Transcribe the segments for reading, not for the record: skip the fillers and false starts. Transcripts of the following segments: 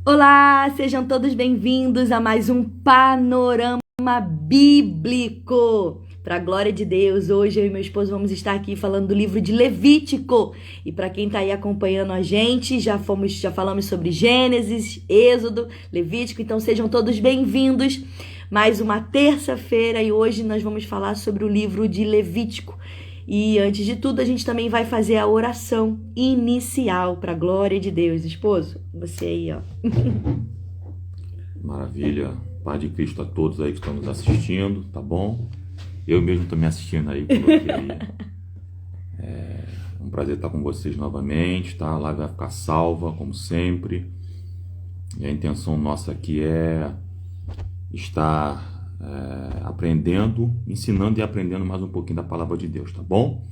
Olá, sejam todos bem-vindos a mais um Panorama Bíblico. Para a glória de Deus, hoje eu e meu esposo vamos estar aqui falando do livro de Levítico. E para quem está aí acompanhando a gente, já falamos sobre Gênesis, Êxodo, Levítico, então sejam todos bem-vindos. Mais uma terça-feira e hoje nós vamos falar sobre o livro de Levítico. E antes de tudo, a gente também vai fazer a oração inicial para a glória de Deus. Esposo, você aí, ó. Maravilha. Paz de Cristo a todos aí que estão nos assistindo, tá bom? Eu mesmo estou me assistindo aí, coloquei aí. É um prazer estar com vocês novamente, tá? A live vai ficar salva, como sempre. E a intenção nossa aqui é estar aprendendo, ensinando e aprendendo mais um pouquinho da palavra de Deus, tá bom?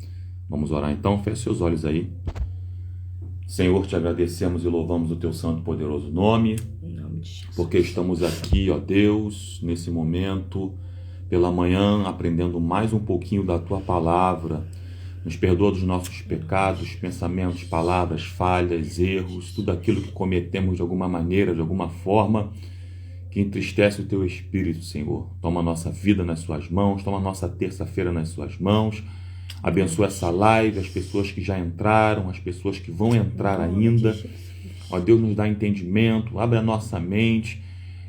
Vamos orar então, feche seus olhos aí. Senhor, te agradecemos e louvamos o teu santo e poderoso nome, porque estamos aqui, ó Deus, nesse momento, pela manhã, aprendendo mais um pouquinho da tua palavra. Nos perdoa dos nossos pecados, pensamentos, palavras, falhas, erros, tudo aquilo que cometemos de alguma maneira, de alguma forma, que entristece o teu Espírito, Senhor. Toma a nossa vida nas suas mãos, toma a nossa terça-feira nas suas mãos. Abençoa essa live, as pessoas que já entraram, as pessoas que vão entrar ainda. Ó Deus, nos dá entendimento, abre a nossa mente,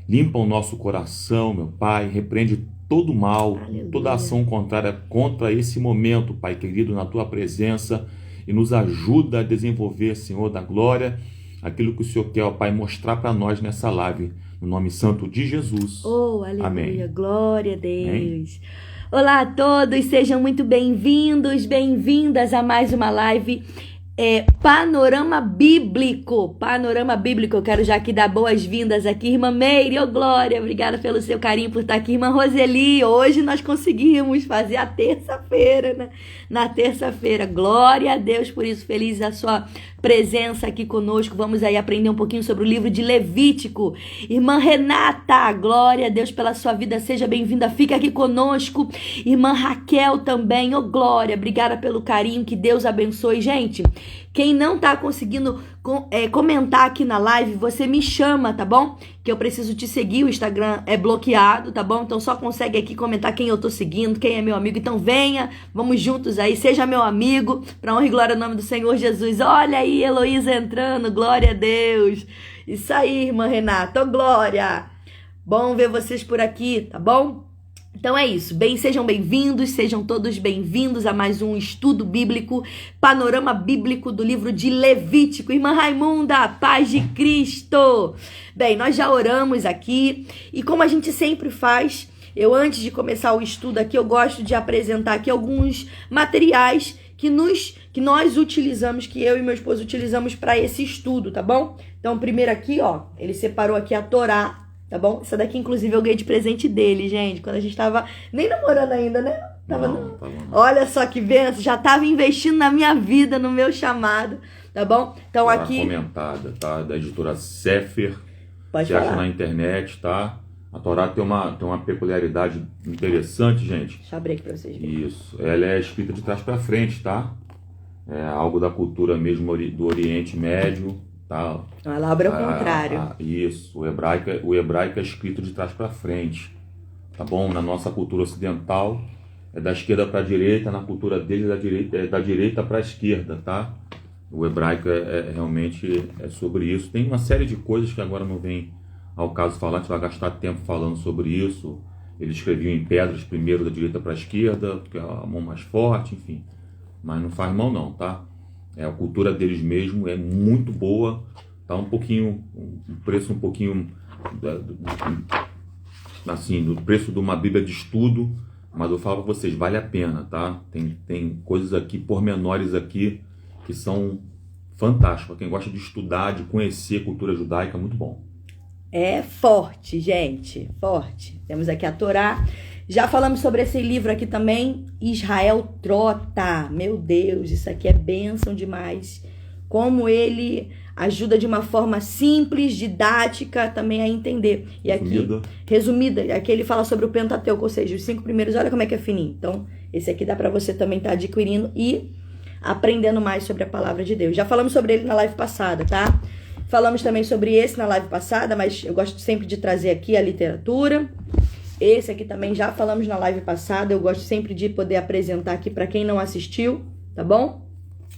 limpa o nosso coração, meu Pai, repreende todo mal, toda ação contrária contra esse momento, Pai querido, na tua presença, e nos ajuda a desenvolver, Senhor da glória, aquilo que o Senhor quer, ó Pai, mostrar para nós nessa live. No nome santo de Jesus. Oh, aleluia. Amém. Glória a Deus. Amém. Olá a todos, sejam muito bem-vindos, bem-vindas a mais uma live Panorama Bíblico. Panorama Bíblico, eu quero já aqui dar boas-vindas aqui, irmã Meire, ô glória, obrigada pelo seu carinho por estar aqui, irmã Roseli, hoje nós conseguimos fazer a terça-feira, né? Na terça-feira, glória a Deus por isso, feliz a sua presença aqui conosco. Vamos aí aprender um pouquinho sobre o livro de Levítico. Irmã Renata, glória a Deus pela sua vida, seja bem-vinda, fica aqui conosco. Irmã Raquel também, ô glória, obrigada pelo carinho, que Deus abençoe. Gente, quem não tá conseguindo comentar aqui na live, você me chama, tá bom? Que eu preciso te seguir, o Instagram é bloqueado, tá bom? Então só consegue aqui comentar quem eu tô seguindo, quem é meu amigo. Então venha, vamos juntos aí, seja meu amigo, pra honra e glória ao nome do Senhor Jesus. Olha aí, Heloísa entrando, glória a Deus. Isso aí, irmã Renata, ô glória. Bom ver vocês por aqui, tá bom? Então é isso, sejam bem-vindos, sejam todos bem-vindos a mais um estudo bíblico, panorama bíblico do livro de Levítico. Irmã Raimunda, paz de Cristo! Bem, nós já oramos aqui e como a gente sempre faz, eu antes de começar o estudo aqui, eu gosto de apresentar aqui alguns materiais que nós utilizamos, que eu e meu esposo utilizamos para esse estudo, tá bom? Então primeiro aqui, ó, ele separou aqui a Torá, tá bom? Essa daqui, inclusive, eu ganhei de presente dele, gente. Quando a gente tava nem namorando ainda, né? Não. Olha só que benção. Já tava investindo na minha vida, no meu chamado, tá bom? Então aqui... comentada, tá? Da editora Sefer. Pode Você falar. acha na internet, tá? A Torá tem uma peculiaridade interessante, gente. Deixa eu abrir aqui pra vocês verem. Isso. Ela é escrita de trás para frente, tá? É algo da cultura mesmo do Oriente Médio. Tá? Ela abre ao contrário. Isso, o hebraico é escrito de trás para frente, tá bom? Na nossa cultura ocidental é da esquerda para a direita, na cultura deles é da direita para a esquerda, tá? O hebraico realmente sobre isso. Tem uma série de coisas que agora não vem ao caso falar, a gente vai gastar tempo falando sobre isso. Eles escreviam em pedras primeiro da direita para a esquerda, porque é a mão mais forte, enfim. Mas não faz mal não, tá? A cultura deles mesmo é muito boa, tá um preço um pouquinho assim, do preço de uma Bíblia de estudo, mas eu falo para vocês, vale a pena, tá? Tem coisas aqui, pormenores aqui, que são fantásticos. Quem gosta de estudar, de conhecer a cultura judaica, é muito bom. É forte, gente, forte. Temos aqui a Torá. Já falamos sobre esse livro aqui também, Israel Trota. Meu Deus, isso aqui é bênção demais. Como ele ajuda de uma forma simples, didática também a entender. E aqui, resumida, aqui ele fala sobre o Pentateuco, ou seja, os 5 primeiros, olha como é que é fininho. Então, esse aqui dá para você também estar adquirindo e aprendendo mais sobre a palavra de Deus. Já falamos sobre ele na live passada, tá? Falamos também sobre esse na live passada, mas eu gosto sempre de trazer aqui a literatura. Esse aqui também já falamos na live passada, eu gosto sempre de poder apresentar aqui para quem não assistiu, tá bom?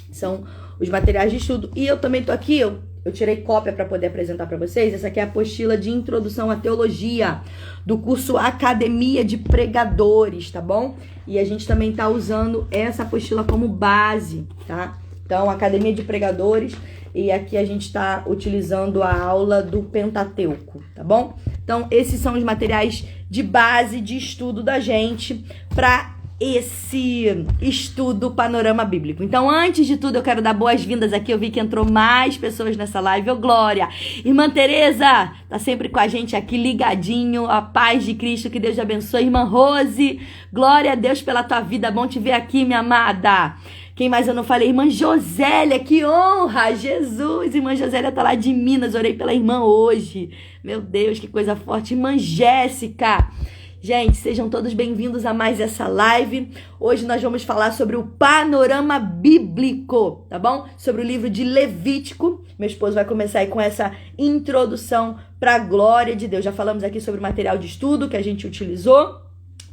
São os materiais de estudo. E eu também tô aqui, eu tirei cópia para poder apresentar para vocês. Essa aqui é a apostila de Introdução à Teologia, do curso Academia de Pregadores, tá bom? E a gente também tá usando essa apostila como base, tá? Então, Academia de Pregadores, e aqui a gente tá utilizando a aula do Pentateuco, tá bom? Então, esses são os materiais de base de estudo da gente para esse estudo Panorama Bíblico. Então, antes de tudo, eu quero dar boas-vindas aqui. Eu vi que entrou mais pessoas nessa live. Ô, Glória! Irmã Tereza, tá sempre com a gente aqui, ligadinho. A paz de Cristo, que Deus te abençoe. Irmã Rose, glória a Deus pela tua vida. Bom te ver aqui, minha amada. Quem mais eu não falei? Irmã Josélia, que honra! Jesus! Irmã Josélia tá lá de Minas. Orei pela irmã hoje. Meu Deus, que coisa forte. Irmã Jéssica. Gente, sejam todos bem-vindos a mais essa live. Hoje nós vamos falar sobre o panorama bíblico, tá bom? Sobre o livro de Levítico. Meu esposo vai começar aí com essa introdução para a glória de Deus. Já falamos aqui sobre o material de estudo que a gente utilizou.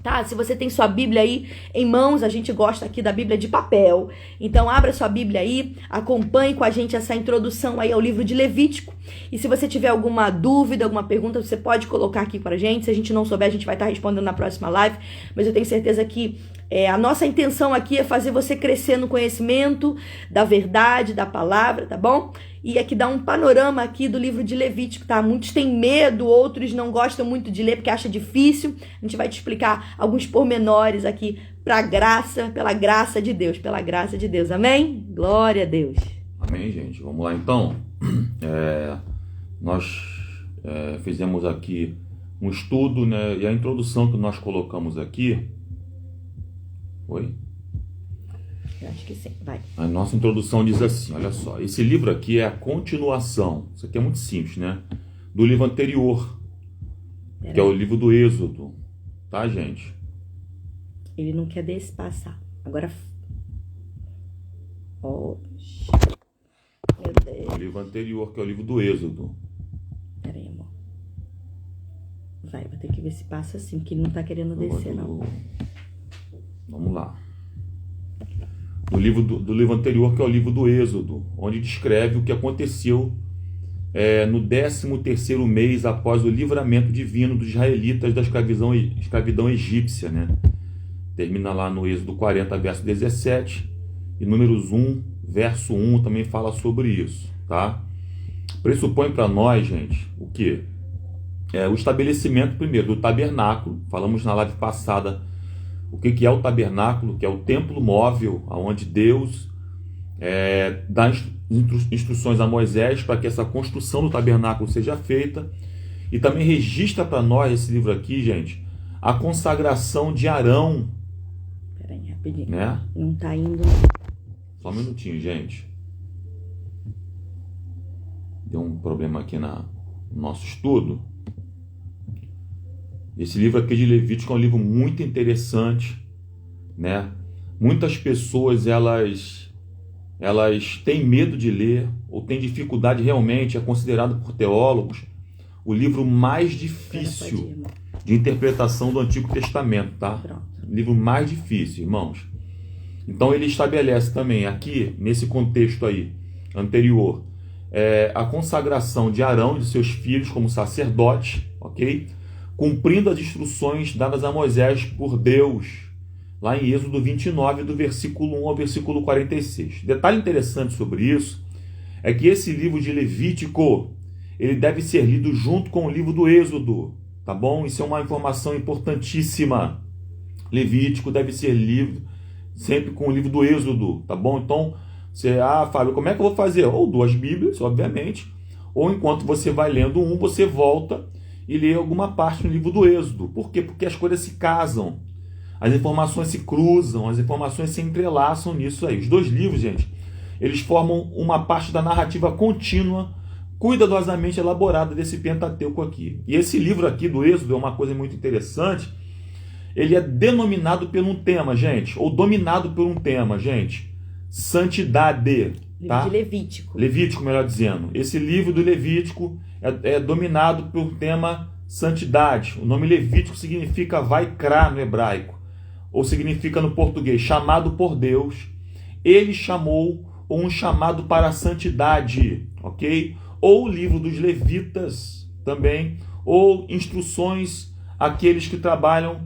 Tá? Se você tem sua Bíblia aí em mãos, a gente gosta aqui da Bíblia de papel. Então, abra sua Bíblia aí, acompanhe com a gente essa introdução aí ao livro de Levítico. E se você tiver alguma dúvida, alguma pergunta, você pode colocar aqui pra gente. Se a gente não souber, a gente vai estar respondendo na próxima live. Mas eu tenho certeza que a nossa intenção aqui é fazer você crescer no conhecimento da verdade, da palavra, tá bom? E aqui dá um panorama aqui do livro de Levítico, tá? Muitos têm medo, outros não gostam muito de ler porque acham difícil. A gente vai te explicar alguns pormenores aqui pela graça de Deus, amém? Glória a Deus. Amém, gente. Vamos lá, então. Nós fizemos aqui um estudo, né? E a introdução que nós colocamos aqui... Oi? Eu acho que sim, vai. A nossa introdução diz assim, olha só, esse livro aqui é a continuação, isso aqui é muito simples, né? Do livro anterior, que é o livro do Êxodo, tá, gente? Ele não quer passar. Agora... Oh, meu Deus. O livro anterior, que é o livro do Êxodo. Pera aí, amor. Vai, vou ter que ver se passa assim, porque ele não tá querendo descer, não. Vamos lá. Do livro anterior, que é o livro do Êxodo, onde descreve o que aconteceu no 13º mês após o livramento divino dos israelitas da escravidão egípcia, né? Termina lá no Êxodo 40, verso 17, e Números 1, verso 1 também fala sobre isso, tá? Pressupõe para nós, gente, o quê? O estabelecimento, primeiro, do tabernáculo. Falamos na live passada o que é o tabernáculo, que é o templo móvel, onde Deus dá instruções a Moisés para que essa construção do tabernáculo seja feita. E também registra para nós, esse livro aqui, gente, a consagração de Arão. Peraí, rapidinho. Né? Não tá indo. Só um minutinho, gente. Deu um problema aqui no nosso estudo. Esse livro aqui de Levítico é um livro muito interessante, né? Muitas pessoas, elas têm medo de ler, ou têm dificuldade realmente, é considerado por teólogos o livro mais difícil de interpretação do Antigo Testamento, tá? Pronto. Livro mais difícil, irmãos. Então ele estabelece também aqui, nesse contexto aí, anterior, a consagração de Arão e de seus filhos como sacerdotes, ok? Cumprindo as instruções dadas a Moisés por Deus, lá em Êxodo 29, do versículo 1 ao versículo 46. Detalhe interessante sobre isso é que esse livro de Levítico, ele deve ser lido junto com o livro do Êxodo, tá bom? Isso é uma informação importantíssima. Levítico deve ser lido sempre com o livro do Êxodo, tá bom? Então, Fábio, como é que eu vou fazer? Ou 2 Bíblias, obviamente, ou enquanto você vai lendo um, você volta e ler alguma parte no livro do Êxodo. Por quê? Porque as coisas se casam, as informações se cruzam, as informações se entrelaçam nisso aí. Os 2 livros, gente, eles formam uma parte da narrativa contínua, cuidadosamente elaborada desse Pentateuco aqui. E esse livro aqui do Êxodo é uma coisa muito interessante. Ele é denominado por um tema, gente, ou dominado por um tema, gente. Santidade. Tá? Livro de Levítico. Levítico, melhor dizendo. Esse livro do Levítico é dominado pelo tema santidade. O nome Levítico significa Vaikra no hebraico, ou significa no português, chamado por Deus. Ele chamou, ou um chamado para a santidade, ok? Ou o livro dos levitas também, ou instruções àqueles que trabalham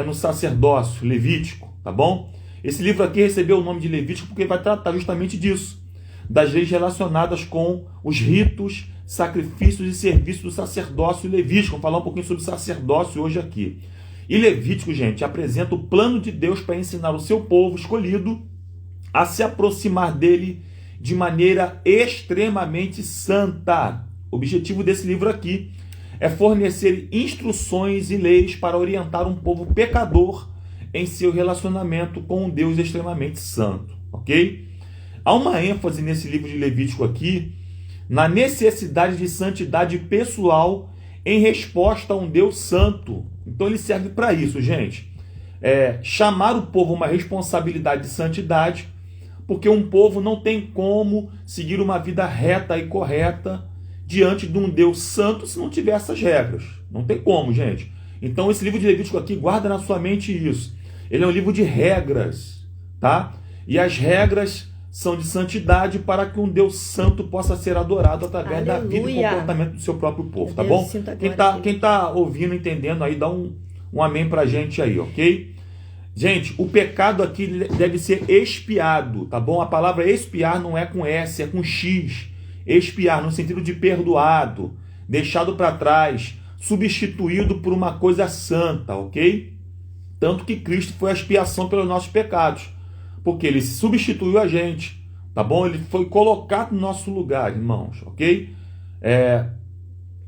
no sacerdócio levítico, tá bom? Esse livro aqui recebeu o nome de Levítico porque vai tratar justamente disso, das leis relacionadas com os ritos, sacrifícios e serviços do sacerdócio levítico. Vamos falar um pouquinho sobre sacerdócio hoje aqui. E Levítico, gente, apresenta o plano de Deus para ensinar o seu povo escolhido a se aproximar dele de maneira extremamente santa. O objetivo desse livro aqui é fornecer instruções e leis para orientar um povo pecador em seu relacionamento com um Deus extremamente santo, ok? Há uma ênfase nesse livro de Levítico aqui na necessidade de santidade pessoal em resposta a um Deus santo. Então ele serve para isso, gente. Chamar o povo a uma responsabilidade de santidade, porque um povo não tem como seguir uma vida reta e correta diante de um Deus santo se não tiver essas regras. Não tem como, gente. Então esse livro de Levítico aqui, guarda na sua mente isso. Ele é um livro de regras, tá? E as regras são de santidade para que um Deus santo possa ser adorado através da vida e comportamento do seu próprio povo, tá bom? Quem tá ouvindo, entendendo aí, dá um amém pra gente aí, ok? Gente, o pecado aqui deve ser expiado, tá bom? A palavra expiar não é com S, é com X. Expiar no sentido de perdoado, deixado para trás, substituído por uma coisa santa, ok? Tanto que Cristo foi a expiação pelos nossos pecados, porque ele substituiu a gente, tá bom? Ele foi colocado no nosso lugar, irmãos, ok?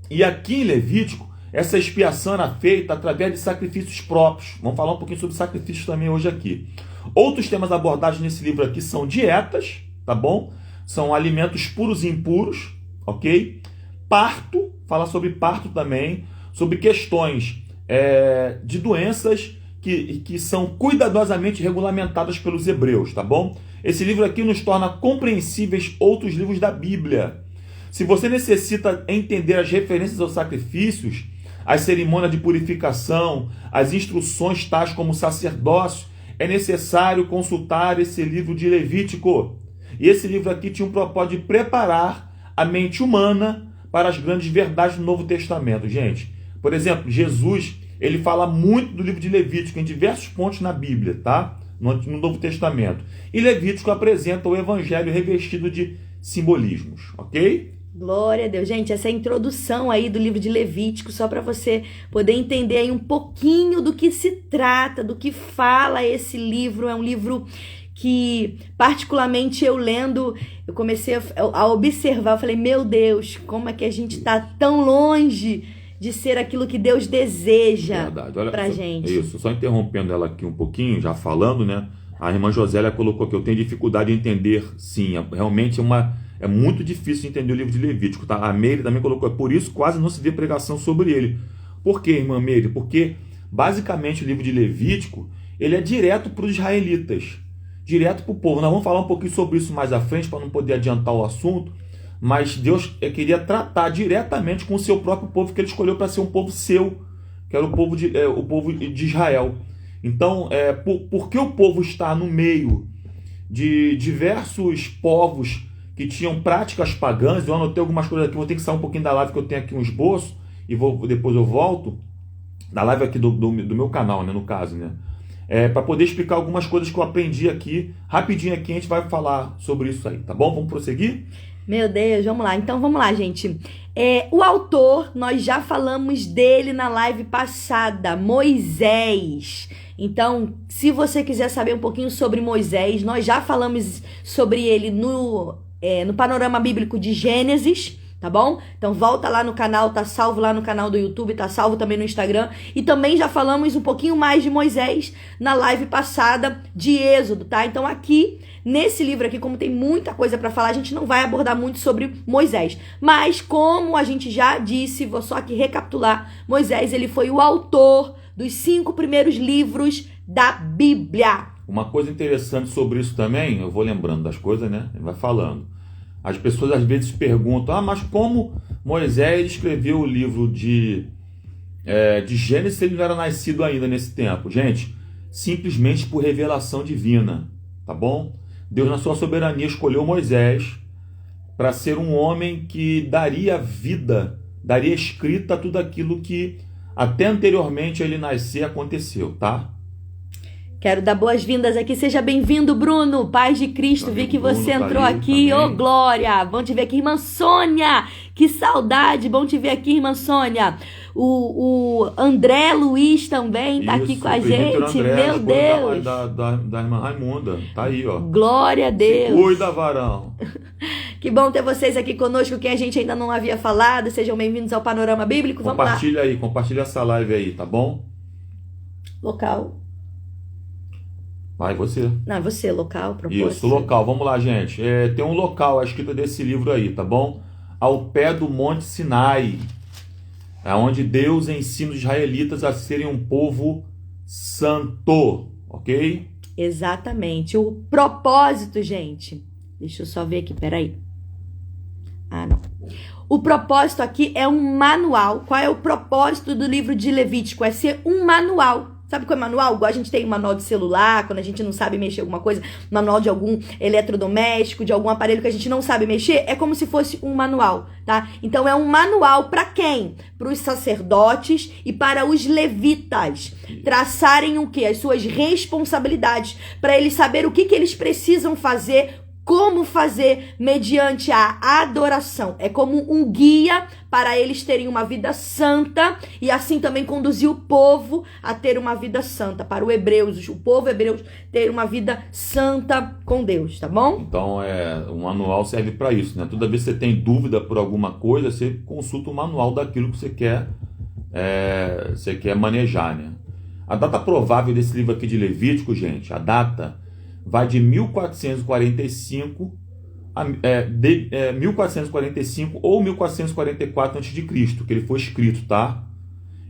E aqui em Levítico, essa expiação era feita através de sacrifícios próprios. Vamos falar um pouquinho sobre sacrifícios também hoje aqui. Outros temas abordados nesse livro aqui são dietas, tá bom? São alimentos puros e impuros, ok? Parto, fala sobre parto também, sobre questões de doenças que são cuidadosamente regulamentadas pelos hebreus, tá bom? Esse livro aqui nos torna compreensíveis outros livros da Bíblia. Se você necessita entender as referências aos sacrifícios, as cerimônias de purificação, as instruções tais como o sacerdócio, é necessário consultar esse livro de Levítico. E esse livro aqui tinha um propósito de preparar a mente humana para as grandes verdades do Novo Testamento. Gente, por exemplo, Jesus, ele fala muito do livro de Levítico em diversos pontos na Bíblia, tá? No Novo Testamento. E Levítico apresenta o evangelho revestido de simbolismos, ok? Glória a Deus. Gente, essa introdução aí do livro de Levítico, só para você poder entender aí um pouquinho do que se trata, do que fala esse livro. É um livro que, particularmente, eu lendo, eu comecei a observar, eu falei, meu Deus, como é que a gente está tão longe de ser aquilo que Deus deseja pra gente. Isso, só interrompendo ela aqui um pouquinho, já falando, né? A irmã Josélia colocou que eu tenho dificuldade de entender, sim, realmente é muito difícil entender o livro de Levítico, tá? A Meire também colocou, por isso quase não se vê pregação sobre ele. Por quê, irmã Meire? Porque, basicamente, o livro de Levítico, ele é direto para os israelitas, direto para o povo. Nós vamos falar um pouquinho sobre isso mais à frente, para não poder adiantar o assunto, mas Deus queria tratar diretamente com o seu próprio povo, que ele escolheu para ser um povo seu, que era o povo de Israel. Então, porque o povo está no meio de diversos povos que tinham práticas pagãs, eu anotei algumas coisas aqui, vou ter que sair um pouquinho da live, que eu tenho aqui um esboço, e depois eu volto, da live aqui do meu canal, né, no caso, né, para poder explicar algumas coisas que eu aprendi aqui, rapidinho aqui, a gente vai falar sobre isso aí, tá bom? Vamos prosseguir? Meu Deus, vamos lá. Então, vamos lá, gente. O autor, nós já falamos dele na live passada, Moisés. Então, se você quiser saber um pouquinho sobre Moisés, nós já falamos sobre ele no Panorama Bíblico de Gênesis, tá bom? Então, volta lá no canal, tá salvo lá no canal do YouTube, tá salvo também no Instagram. E também já falamos um pouquinho mais de Moisés na live passada de Êxodo, tá? Então, aqui, nesse livro aqui, como tem muita coisa para falar, a gente não vai abordar muito sobre Moisés. Mas, como a gente já disse, vou só aqui recapitular, Moisés, ele foi o autor dos 5 primeiros livros da Bíblia, Uma coisa interessante sobre isso também, eu vou lembrando das coisas, né? Ele vai falando. As pessoas às vezes perguntam, mas como Moisés escreveu o livro de Gênesis se ele não era nascido ainda nesse tempo? Gente, simplesmente por revelação divina, tá bom? Deus, na sua soberania, escolheu Moisés para ser um homem que daria vida, daria escrita a tudo aquilo que até anteriormente ele nascer aconteceu, tá? Quero dar boas-vindas aqui. Seja bem-vindo, Bruno. Paz de Cristo. Vi que você entrou aqui. Ô, glória. Bom te ver aqui, irmã Sônia. Que saudade. Bom te ver aqui, irmã Sônia. O André Luiz também tá aqui com a gente. André, meu Deus. Da irmã Raimunda. Tá aí, ó. Glória a Deus. Se cuida, varão. Que bom ter vocês aqui conosco, quem a gente ainda não havia falado. Sejam bem-vindos ao Panorama Bíblico. Vamos lá. Compartilha aí, compartilha essa live aí, tá bom? Local. Vai, você. Não, é você, local, propósito. Isso, local. Vamos lá, gente. Tem um local, a escrita desse livro aí, tá bom? Ao pé do Monte Sinai, onde Deus ensina os israelitas a serem um povo santo, ok? Exatamente. O propósito, gente. Deixa eu só ver aqui, peraí. Ah, não. O propósito aqui é um manual. Qual é o propósito do livro de Levítico? É ser um manual. Sabe qual é manual? Igual a gente tem um manual de celular, quando a gente não sabe mexer alguma coisa, manual de algum eletrodoméstico, de algum aparelho que a gente não sabe mexer, é como se fosse um manual, tá? Então é um manual para quem? Para os sacerdotes e para os levitas traçarem o quê? As suas responsabilidades, para eles saber o que eles precisam fazer, como fazer mediante a adoração. É como um guia para eles terem uma vida santa e assim também conduzir o povo a ter uma vida santa. Para o povo hebreu ter uma vida santa com Deus, tá bom? Então, o manual serve para isso, né? Toda vez que você tem dúvida por alguma coisa, você consulta o manual daquilo que você quer manejar, né? A data provável desse livro aqui de Levítico, gente, a data vai de 1445 ou 1444 a.C., que ele foi escrito, tá?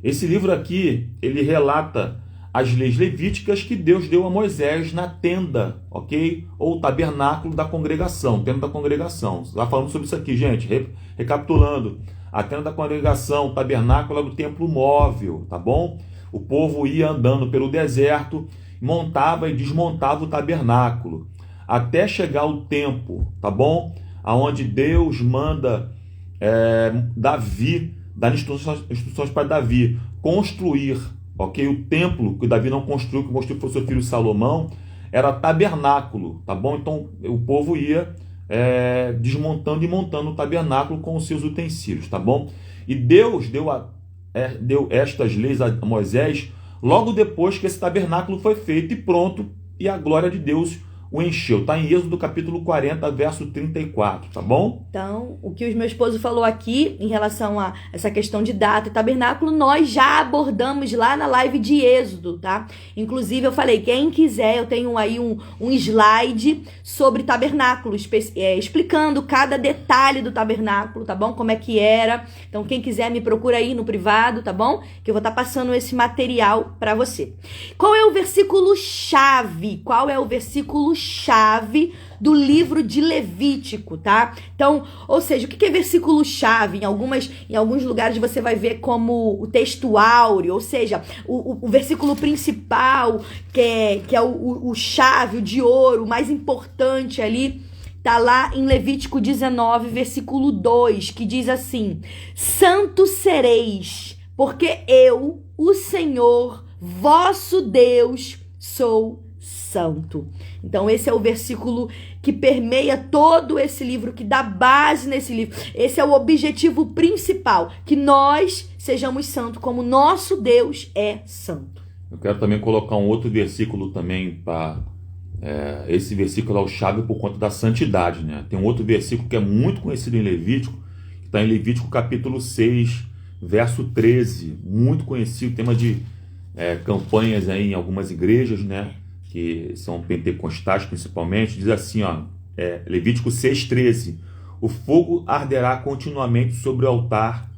Esse livro aqui, ele relata as leis levíticas que Deus deu a Moisés na tenda, ok? Ou tabernáculo da congregação, tenda da congregação. Já falamos sobre isso aqui, gente, recapitulando. A tenda da congregação, o tabernáculo era o templo móvel, tá bom? O povo ia andando pelo deserto, montava e desmontava o tabernáculo, até chegar o tempo, tá bom? Aonde Deus manda Davi, dar instruções para Davi construir, ok? O templo que Davi não construiu, que construiu foi seu filho Salomão, era tabernáculo, tá bom? Então o povo ia desmontando e montando o tabernáculo com os seus utensílios, tá bom? E Deus deu estas leis a Moisés logo depois que esse tabernáculo foi feito e pronto, e a glória de Deus o encheu. Está em Êxodo capítulo 40, verso 34, tá bom? Então, o que o meu esposo falou aqui, em relação a essa questão de data e tabernáculo, nós já abordamos lá na live de Êxodo, tá? Inclusive, eu falei, quem quiser, eu tenho aí um slide sobre tabernáculo, explicando cada detalhe do tabernáculo, tá bom? Como é que era. Então, quem quiser, me procura aí no privado, tá bom? Que eu vou estar passando esse material para você. Qual é o versículo-chave? Qual é o versículo-chave do livro de Levítico, tá? Então, ou seja, o que é versículo-chave? Em alguns lugares você vai ver como o texto áureo, ou seja, o versículo principal, que é o chave, o de ouro, o mais importante ali, tá lá em Levítico 19, versículo 2, que diz assim: Santo sereis, porque eu, o Senhor, vosso Deus, sou santo. Então esse é o versículo que permeia todo esse livro, que dá base nesse livro. Esse é o objetivo principal, que nós sejamos santos como nosso Deus é santo. Eu quero também colocar um outro versículo também para esse versículo é o chave por conta da santidade, né? Tem um outro versículo que é muito conhecido em Levítico, que está em Levítico capítulo 6, verso 13, muito conhecido, tema de campanhas aí em algumas igrejas, né? Que são pentecostais principalmente, diz assim, ó, Levítico 6,13: o fogo arderá continuamente sobre o altar,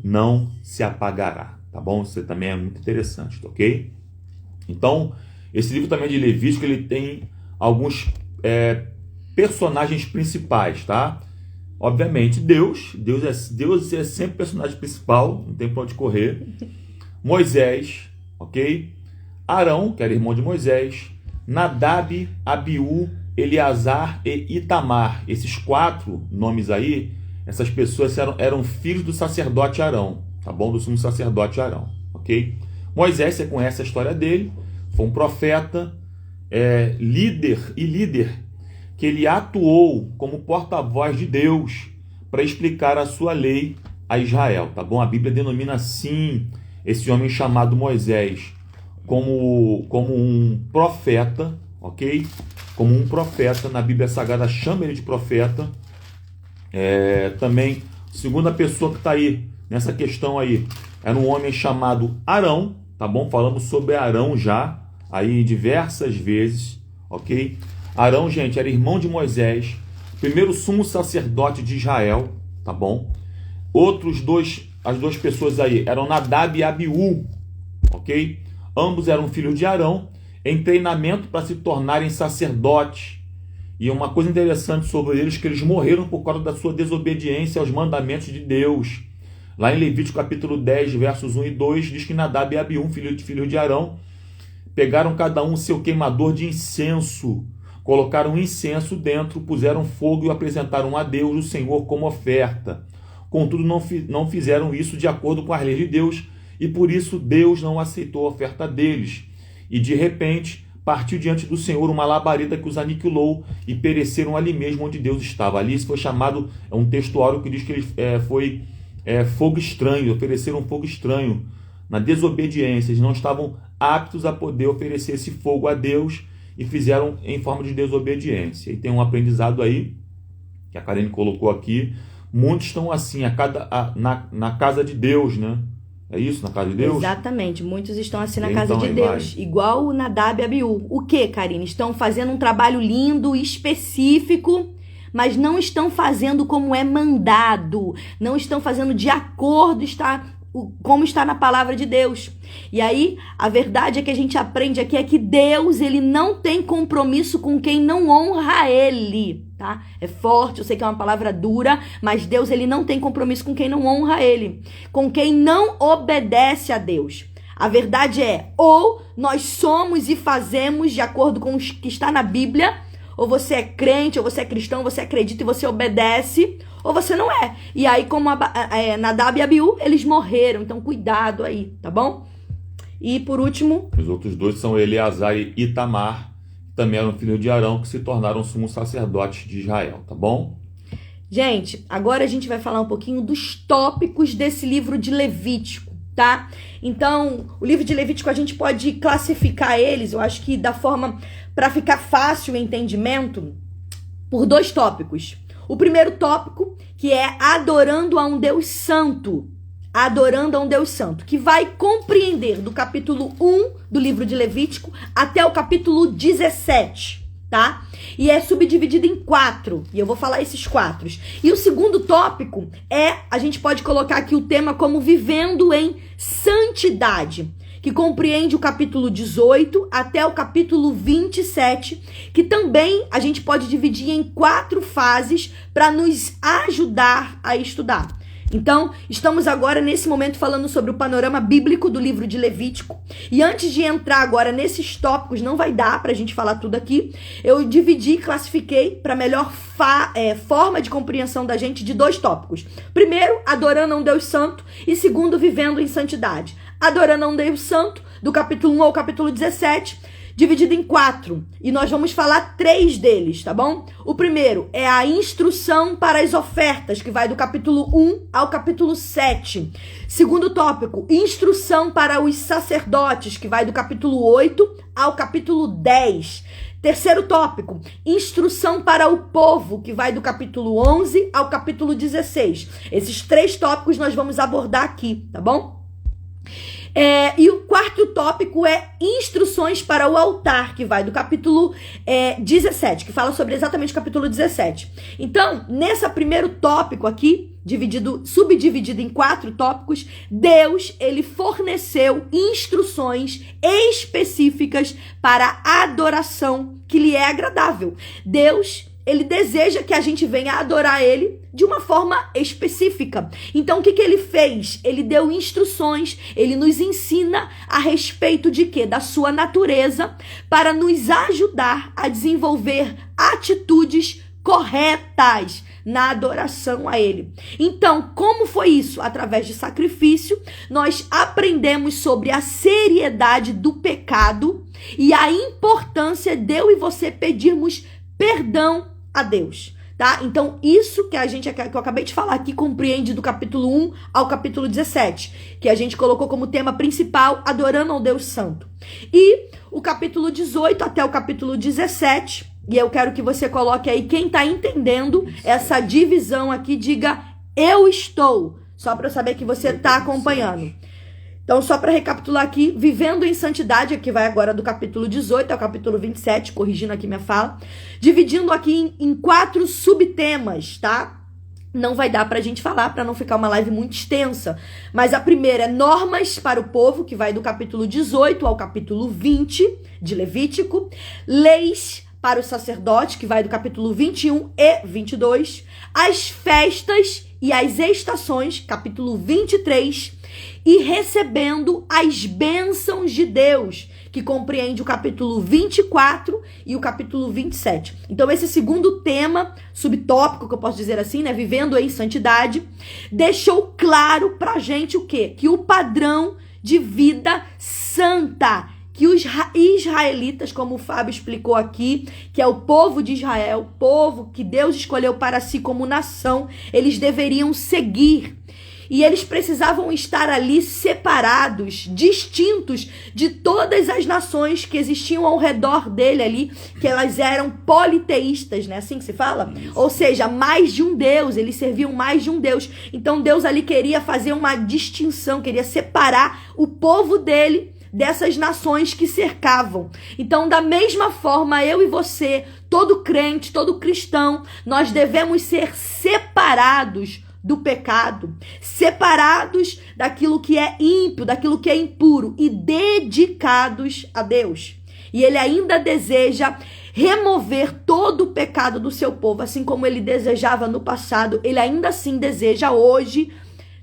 não se apagará, tá bom? Isso também é muito interessante, ok? Então, Esse livro também de Levítico, ele tem alguns personagens principais, tá? Obviamente, Deus é sempre personagem principal, não tem pra onde correr. Moisés, ok? Arão, que era irmão de Moisés, Nadab, Abiú, Eleazar e Itamar. Esses 4 nomes aí, essas pessoas eram filhos do sacerdote Arão, tá bom? Do sumo sacerdote Arão, ok? Moisés, você conhece a história dele, foi um profeta, líder, que ele atuou como porta-voz de Deus para explicar a sua lei a Israel, tá bom? A Bíblia denomina assim esse homem chamado Moisés como um profeta, ok? Como um profeta, na Bíblia Sagrada chama ele de profeta. Também, segunda pessoa que está aí nessa questão aí, era um homem chamado Arão, tá bom? Falamos sobre Arão já, aí diversas vezes, ok? Arão, gente, era irmão de Moisés, primeiro sumo sacerdote de Israel, tá bom? As duas pessoas aí eram Nadab e Abiú, ok? Ambos eram filhos de Arão, em treinamento para se tornarem sacerdotes. E uma coisa interessante sobre eles, que eles morreram por causa da sua desobediência aos mandamentos de Deus. Lá em Levítico capítulo 10, versos 1 e 2, diz que Nadab e Abiú, filho de Arão, pegaram cada um seu queimador de incenso, colocaram incenso dentro, puseram fogo e o apresentaram a Deus, o Senhor, como oferta. Contudo, não fizeram isso de acordo com as leis de Deus, e por isso Deus não aceitou a oferta deles. E de repente, partiu diante do Senhor uma labareda que os aniquilou e pereceram ali mesmo onde Deus estava. Ali isso foi chamado, um textuário que diz que foi fogo estranho, ofereceram fogo estranho. Na desobediência, eles não estavam aptos a poder oferecer esse fogo a Deus e fizeram em forma de desobediência. E tem um aprendizado aí, que a Karine colocou aqui, muitos estão assim, na casa de Deus, né? É isso, na casa de Deus? Exatamente, muitos estão assim na casa de Deus, igual o Nadab e Abiú. O que, Karine? Estão fazendo um trabalho lindo, específico, mas não estão fazendo como é mandado, não estão fazendo de acordo como está na palavra de Deus. E aí, a verdade é que a gente aprende aqui é que Deus, ele não tem compromisso com quem não honra ele, tá? É forte, eu sei que é uma palavra dura, mas Deus, ele não tem compromisso com quem não honra ele, com quem não obedece a Deus. A verdade é, ou nós somos e fazemos de acordo com o que está na Bíblia, ou você é crente, ou você é cristão, você acredita e você obedece, ou você não é. E aí, como Nadab e Abiú, eles morreram. Então, cuidado aí, tá bom? E, por último... Os outros 2 são Eleazar e Itamar, que também eram filhos de Arão, que se tornaram sumos sacerdotes de Israel, tá bom? Gente, agora a gente vai falar um pouquinho dos tópicos desse livro de Levítico, tá? Então, o livro de Levítico, a gente pode classificar eles, eu acho que da forma... para ficar fácil o entendimento, por 2 tópicos. O primeiro tópico, que é adorando a um Deus santo. Adorando a um Deus santo, que vai compreender do capítulo 1 do livro de Levítico até o capítulo 17, tá? E é subdividido em 4, e eu vou falar esses 4. E o segundo tópico a gente pode colocar aqui o tema como vivendo em santidade, que compreende o capítulo 18 até o capítulo 27, que também a gente pode dividir em 4 fases para nos ajudar a estudar. Então, estamos agora nesse momento falando sobre o panorama bíblico do livro de Levítico. E antes de entrar agora nesses tópicos, não vai dar pra gente falar tudo aqui, eu dividi, classifiquei para melhor forma de compreensão da gente de 2 tópicos. Primeiro, adorando a um Deus santo, e segundo, vivendo em santidade. Adorando a um Deus santo, do capítulo 1 ao capítulo 17, dividido em 4. E nós vamos falar 3 deles, tá bom? O primeiro é a instrução para as ofertas, que vai do capítulo 1 ao capítulo 7. Segundo tópico, instrução para os sacerdotes, que vai do capítulo 8 ao capítulo 10. Terceiro tópico, instrução para o povo, que vai do capítulo 11 ao capítulo 16. Esses 3 tópicos nós vamos abordar aqui, tá bom? E o quarto tópico é instruções para o altar, que vai do capítulo 17, que fala sobre exatamente o capítulo 17. Então, nesse primeiro tópico aqui, subdividido em 4 tópicos, Deus, ele forneceu instruções específicas para a adoração que lhe é agradável. Deus, ele deseja que a gente venha adorar ele de uma forma específica. Então, o que ele fez? Ele deu instruções, ele nos ensina a respeito de quê? Da sua natureza, para nos ajudar a desenvolver atitudes corretas na adoração a ele. Então, como foi isso? Através de sacrifício, nós aprendemos sobre a seriedade do pecado e a importância de eu e você pedirmos perdão a Deus, tá? Então, isso que eu acabei de falar aqui compreende do capítulo 1 ao capítulo 17, que a gente colocou como tema principal, adorando ao Deus Santo. E o capítulo 18 até o capítulo 17, e eu quero que você coloque aí, quem tá entendendo essa divisão aqui, diga, eu estou, só para eu saber que você tá acompanhando. Então, só para recapitular aqui, vivendo em santidade, que vai agora do capítulo 18 ao capítulo 27, corrigindo aqui minha fala, dividindo aqui em 4 subtemas, tá? Não vai dar pra gente falar, para não ficar uma live muito extensa. Mas a primeira é normas para o povo, que vai do capítulo 18 ao capítulo 20 de Levítico. Leis para o sacerdote, que vai do capítulo 21 e 22. As festas e as estações, capítulo 23. E recebendo as bênçãos de Deus, que compreende o capítulo 24 e o capítulo 27. Então, esse segundo tema, subtópico, que eu posso dizer assim, né? Vivendo em santidade, deixou claro pra gente o quê? Que o padrão de vida santa, que os israelitas, como o Fábio explicou aqui, que é o povo de Israel, o povo que Deus escolheu para si como nação, eles deveriam seguir. E eles precisavam estar ali separados, distintos de todas as nações que existiam ao redor dele ali, que elas eram politeístas, né? Assim que se fala? Ou seja, mais de um Deus, eles serviam mais de um Deus. Então Deus ali queria fazer uma distinção, queria separar o povo dele dessas nações que cercavam. Então, da mesma forma, eu e você, todo crente, todo cristão, nós devemos ser separados do pecado, separados daquilo que é ímpio, daquilo que é impuro e dedicados a Deus. E ele ainda deseja remover todo o pecado do seu povo, assim como ele desejava no passado, ele ainda assim deseja hoje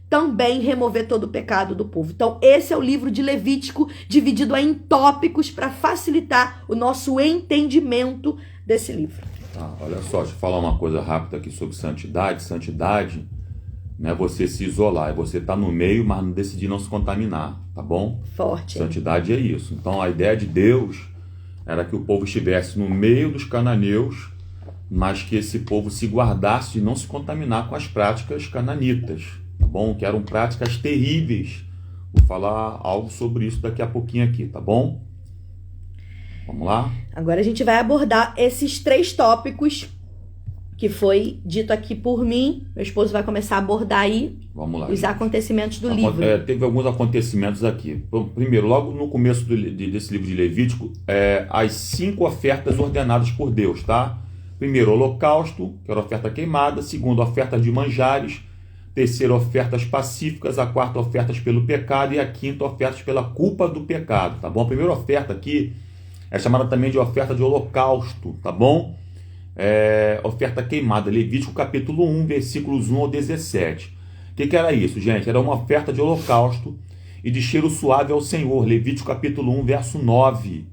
também remover todo o pecado do povo. Então, esse é o livro de Levítico, dividido em tópicos para facilitar o nosso entendimento desse livro. Olha só, deixa eu falar uma coisa rápida aqui sobre santidade. Santidade não é você se isolar, é você estar no meio, mas decidir não se contaminar, tá bom? Forte. Santidade é isso. Então, a ideia de Deus era que o povo estivesse no meio dos cananeus, mas que esse povo se guardasse de não se contaminar com as práticas cananitas, tá bom? Que eram práticas terríveis. Vou falar algo sobre isso daqui a pouquinho aqui, tá bom? Vamos lá? Agora a gente vai abordar esses 3 tópicos que foi dito aqui por mim. Meu esposo vai começar a abordar aí. Vamos lá, os gente. Acontecimentos do livro. Teve alguns acontecimentos aqui. Primeiro, logo no começo desse livro de Levítico, as 5 ofertas ordenadas por Deus, tá? Primeiro, holocausto, que era oferta queimada. Segundo, oferta de manjares. Terceiro, ofertas pacíficas. A quarta, ofertas pelo pecado. E a quinta, ofertas pela culpa do pecado, tá bom? A primeira oferta aqui é chamada também de oferta de holocausto, tá bom? Oferta queimada, Levítico capítulo 1, versículos 1 ao 17. O que era isso, gente? Era uma oferta de holocausto e de cheiro suave ao Senhor, Levítico capítulo 1, verso 9.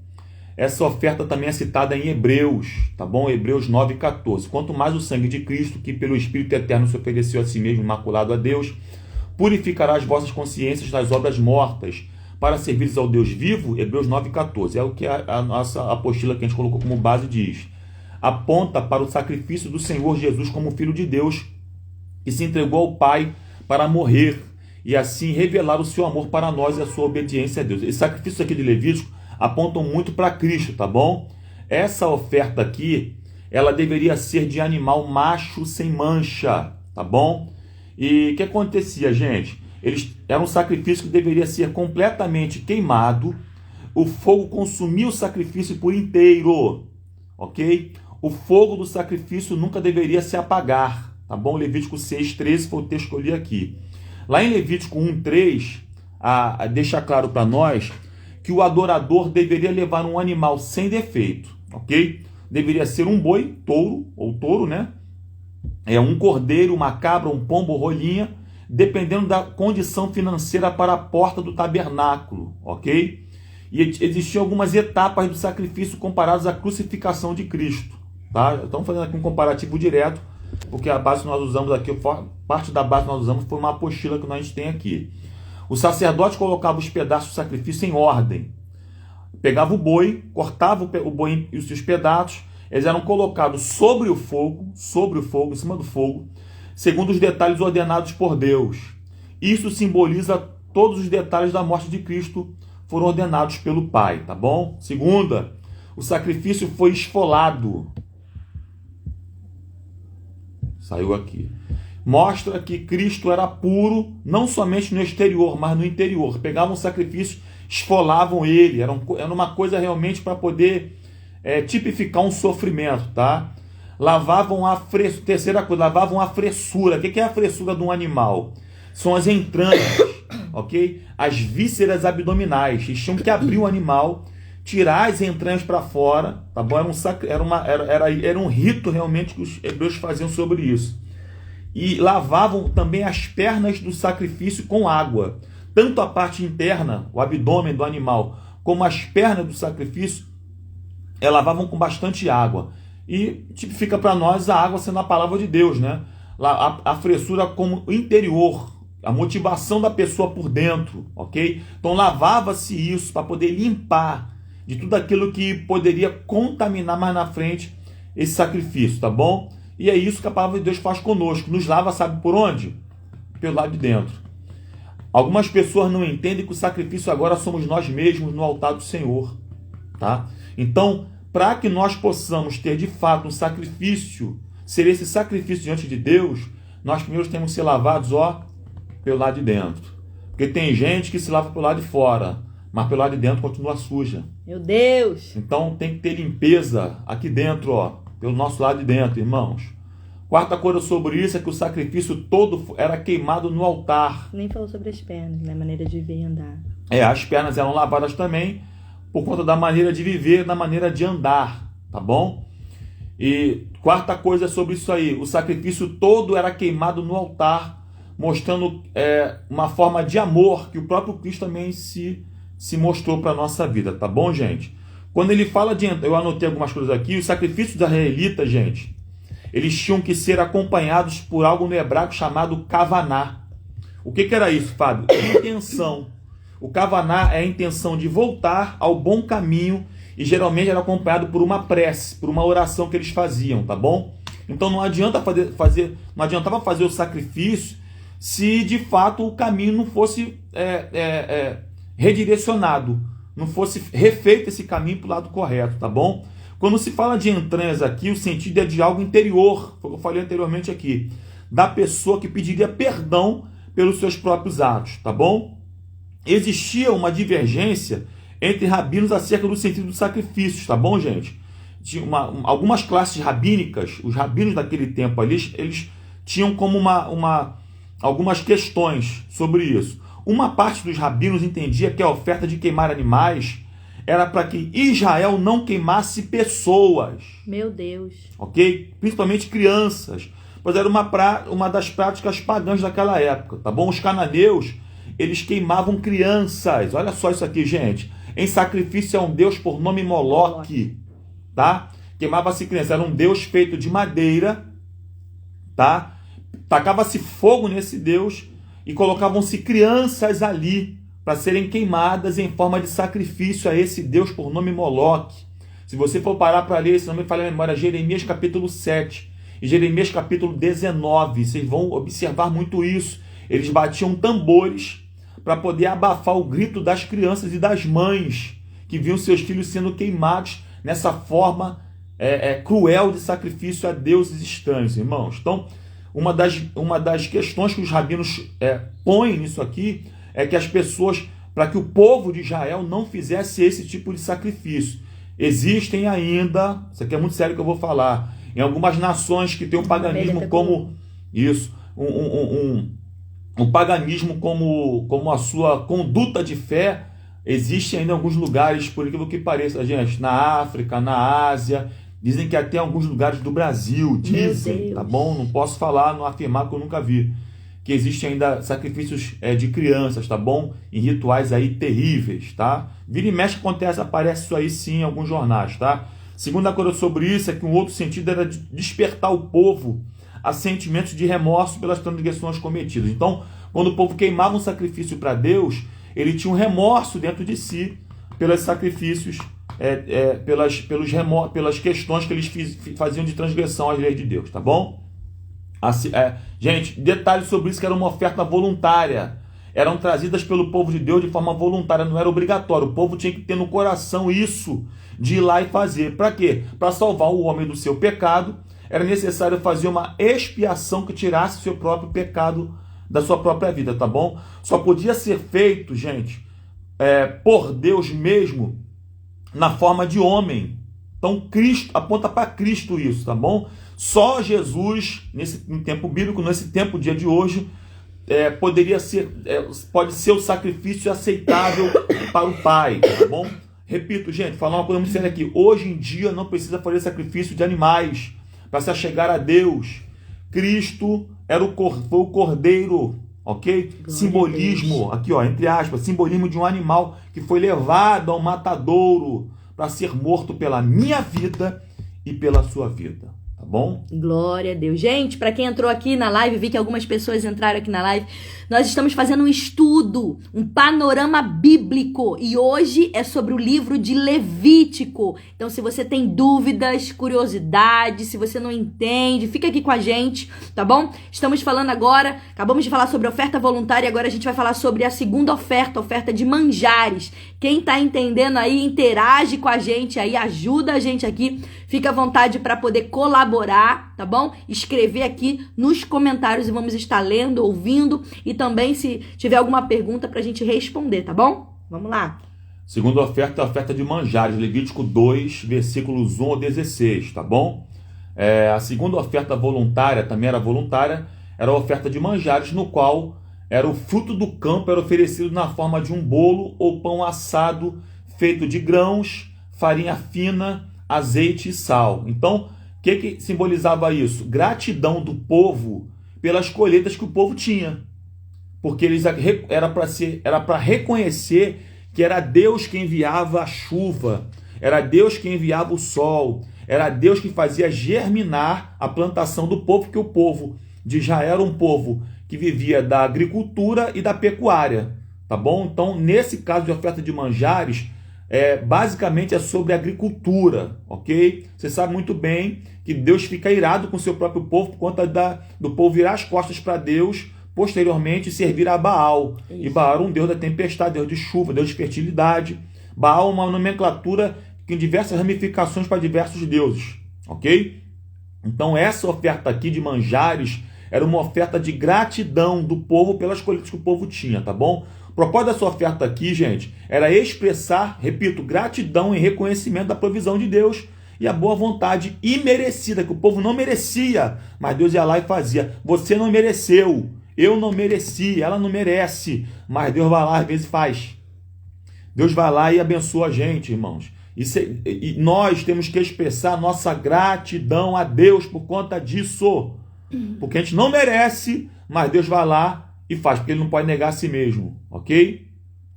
Essa oferta também é citada em Hebreus, tá bom? Hebreus 9, 14. Quanto mais o sangue de Cristo, que pelo Espírito Eterno se ofereceu a si mesmo imaculado a Deus, purificará as vossas consciências das obras mortas, para servires ao Deus vivo, Hebreus 9, 14. É o que a nossa apostila que a gente colocou como base diz. Aponta para o sacrifício do Senhor Jesus como Filho de Deus, que se entregou ao Pai para morrer e assim revelar o seu amor para nós e a sua obediência a Deus. Esse sacrifício aqui de Levítico apontam muito para Cristo, tá bom? Essa oferta aqui, ela deveria ser de animal macho sem mancha, tá bom? E o que acontecia, gente? Era um sacrifício que deveria ser completamente queimado, o fogo consumia o sacrifício por inteiro, ok? O fogo do sacrifício nunca deveria se apagar, tá bom? Levítico 6:13 foi o texto que eu li aqui. Lá em Levítico 1:3, deixa claro para nós que o adorador deveria levar um animal sem defeito, ok? Deveria ser um boi, touro, né? Um cordeiro, uma cabra, um pombo, rolinha, dependendo da condição financeira para a porta do tabernáculo, ok? E existiam algumas etapas do sacrifício comparadas à crucificação de Cristo, tá? Estamos fazendo aqui um comparativo direto, porque a base que nós usamos aqui, parte da base que nós usamos foi uma apostila que nós tem aqui. O sacerdote colocava os pedaços do sacrifício em ordem. Pegava o boi, cortava o boi e os seus pedaços, eles eram colocados sobre o fogo, em cima do fogo, segundo os detalhes ordenados por Deus. Isso simboliza todos os detalhes da morte de Cristo foram ordenados pelo Pai, tá bom? Segunda, o sacrifício foi esfolado. Saiu aqui. Mostra que Cristo era puro, não somente no exterior, mas no interior. Pegavam o sacrifício, esfolavam ele. Era uma coisa realmente para poder tipificar um sofrimento, tá? Terceira coisa, lavavam a fressura. O que é a fressura de um animal? São as entranhas, ok? As vísceras abdominais. Eles tinham que abrir o animal, tirar as entranhas para fora, tá bom? Era um rito realmente que os hebreus faziam sobre isso. E lavavam também as pernas do sacrifício com água. Tanto a parte interna, o abdômen do animal, como as pernas do sacrifício, lavavam com bastante água. E tipifica para nós a água sendo a palavra de Deus, né? A fressura como interior, a motivação da pessoa por dentro, ok? Então lavava-se isso para poder limpar de tudo aquilo que poderia contaminar mais na frente esse sacrifício, tá bom? E é isso que a palavra de Deus faz conosco. Nos lava, sabe por onde? Pelo lado de dentro. Algumas pessoas não entendem que o sacrifício agora somos nós mesmos no altar do Senhor, tá? Então, para que nós possamos ter de fato um sacrifício, ser esse sacrifício diante de Deus, nós primeiro temos que ser lavados, pelo lado de dentro. Porque tem gente que se lava pelo lado de fora, mas pelo lado de dentro continua suja. Meu Deus! Então tem que ter limpeza aqui dentro, pelo nosso lado de dentro, irmãos. Quarta coisa sobre isso é que o sacrifício todo era queimado no altar. Nem falou sobre as pernas, né? Maneira de viver e andar. As pernas eram lavadas também por conta da maneira de viver, da maneira de andar, tá bom? E quarta coisa sobre isso aí, o sacrifício todo era queimado no altar, mostrando uma forma de amor que o próprio Cristo também se mostrou para a nossa vida, tá bom, gente? Quando ele fala eu anotei algumas coisas aqui, os sacrifícios da israelita, gente, eles tinham que ser acompanhados por algo no hebraico chamado kavaná. O que era isso, Fábio? Intenção. O kavaná é a intenção de voltar ao bom caminho e geralmente era acompanhado por uma prece, por uma oração que eles faziam, tá bom? Então não adiantava fazer o sacrifício se de fato o caminho não fosse redirecionado, não fosse refeito esse caminho para o lado correto, tá bom? Quando se fala de entranhas aqui, o sentido é de algo interior, foi o que eu falei anteriormente aqui, da pessoa que pediria perdão pelos seus próprios atos, tá bom? Existia uma divergência entre rabinos acerca do sentido dos sacrifícios, tá bom, gente? Tinha algumas classes rabínicas, os rabinos daquele tempo ali, eles tinham como algumas questões sobre isso. Uma parte dos rabinos entendia que a oferta de queimar animais era para que Israel não queimasse pessoas. Meu Deus. Ok? Principalmente crianças. Pois era uma das práticas pagãs daquela época, tá bom? Os cananeus, eles queimavam crianças. Olha só isso aqui, gente. Em sacrifício a um deus por nome Moloque, tá? Queimava-se criança. Era um deus feito de madeira, tá? Tacava-se fogo nesse deus e colocavam-se crianças ali para serem queimadas em forma de sacrifício a esse deus por nome Moloque. Se você for parar para ler, se não me falha a memória, Jeremias capítulo 7 e Jeremias capítulo 19, vocês vão observar muito isso. Eles batiam tambores para poder abafar o grito das crianças e das mães que viam seus filhos sendo queimados nessa forma cruel de sacrifício a deuses estranhos, irmãos. Então, uma das questões que os rabinos põem nisso aqui é que as pessoas, para que o povo de Israel não fizesse esse tipo de sacrifício. Existem ainda, isso aqui é muito sério que eu vou falar, em algumas nações que têm o paganismo Isso. Um paganismo como a sua conduta de fé existe ainda em alguns lugares, por incrível que pareça, gente, na África, na Ásia, dizem que até em alguns lugares do Brasil, dizem, tá bom? Não posso falar, não afirmar que eu nunca vi, que existem ainda sacrifícios de crianças, tá bom? Em rituais aí terríveis, tá? Vira e mexe acontece, aparece isso aí sim em alguns jornais, tá? Segunda coisa sobre isso é que um outro sentido era despertar o povo a sentimentos de remorso pelas transgressões cometidas. Então, quando o povo queimava um sacrifício para Deus, ele tinha um remorso dentro de si pelos sacrifícios, pelas questões que eles faziam de transgressão às leis de Deus, tá bom? Assim, gente, detalhes sobre isso, que era uma oferta voluntária. Eram trazidas pelo povo de Deus de forma voluntária, não era obrigatório. O povo tinha que ter no coração isso, de ir lá e fazer. Para quê? Para salvar o homem do seu pecado, era necessário fazer uma expiação que tirasse o seu próprio pecado da sua própria vida, tá bom? Só podia ser feito, gente, por Deus mesmo, na forma de homem. Então, Cristo, aponta para Cristo isso, tá bom? Só Jesus, no tempo bíblico, nesse tempo, dia de hoje, pode ser o sacrifício aceitável para o Pai, tá bom? Repito, gente, falar uma coisa muito séria aqui. Hoje em dia não precisa fazer sacrifício de animais para se achegar a Deus. Cristo foi o cordeiro, ok? Glória simbolismo, aqui ó, entre aspas, simbolismo de um animal que foi levado ao matadouro para ser morto pela minha vida e pela sua vida, tá bom? Glória a Deus. Gente, para quem entrou aqui na live, vi que algumas pessoas entraram aqui na live, nós estamos fazendo um estudo, um panorama bíblico, e hoje é sobre o livro de Levítico. Então, se você tem dúvidas, curiosidades, se você não entende, fica aqui com a gente, tá bom? Estamos falando agora, acabamos de falar sobre oferta voluntária, agora a gente vai falar sobre a segunda oferta, oferta de manjares. Quem tá entendendo aí, interage com a gente aí, ajuda a gente aqui, fica à vontade para poder colaborar, tá bom? Escrever aqui nos comentários e vamos estar lendo, ouvindo, e também se tiver alguma pergunta pra gente responder, tá bom? Vamos lá. Segunda oferta é a oferta de manjares, Levítico 2, versículos 1 ao 16, tá bom? A segunda oferta voluntária, também era voluntária, era a oferta de manjares, no qual era o fruto do campo, era oferecido na forma de um bolo ou pão assado, feito de grãos, farinha fina, azeite e sal. Então, o que simbolizava isso? Gratidão do povo pelas colheitas que o povo tinha. Porque era para reconhecer que era Deus que enviava a chuva, era Deus que enviava o sol, era Deus que fazia germinar a plantação do povo, porque o povo de Israel era um povo que vivia da agricultura e da pecuária, tá bom? Então, nesse caso de oferta de manjares, basicamente é sobre agricultura, ok? Você sabe muito bem que Deus fica irado com o seu próprio povo por conta do povo virar as costas para Deus, posteriormente servir a Baal. Isso. E Baal era um deus da tempestade, deus de chuva, deus de fertilidade. Baal é uma nomenclatura que tem diversas ramificações para diversos deuses, ok? Então essa oferta aqui de manjares era uma oferta de gratidão do povo pelas colheitas que o povo tinha, tá bom? O propósito dessa oferta aqui, gente, era expressar, repito, gratidão e reconhecimento da provisão de Deus e a boa vontade imerecida, que o povo não merecia, mas Deus ia lá e fazia. Você não mereceu, eu não mereci, ela não merece, mas Deus vai lá às vezes faz. Deus vai lá e abençoa a gente, irmãos. E nós temos que expressar nossa gratidão a Deus por conta disso. Porque a gente não merece, mas Deus vai lá e faz, porque Ele não pode negar a si mesmo, ok?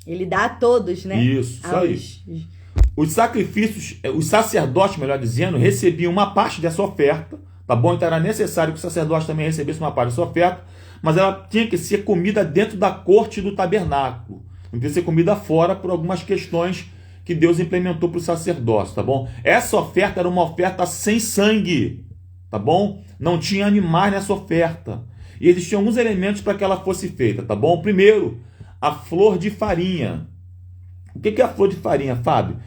Ele dá a todos, né? Isso aí. Os sacrifícios, os sacerdotes, melhor dizendo, recebiam uma parte dessa oferta, tá bom? Então era necessário que o sacerdote também recebesse uma parte dessa oferta, mas ela tinha que ser comida dentro da corte do tabernáculo. Não tinha que ser comida fora por algumas questões que Deus implementou para o sacerdócio, tá bom? Essa oferta era uma oferta sem sangue, tá bom? Não tinha animais nessa oferta. E existiam alguns elementos para que ela fosse feita, tá bom? Primeiro, a flor de farinha. O que é a flor de farinha, Fábio?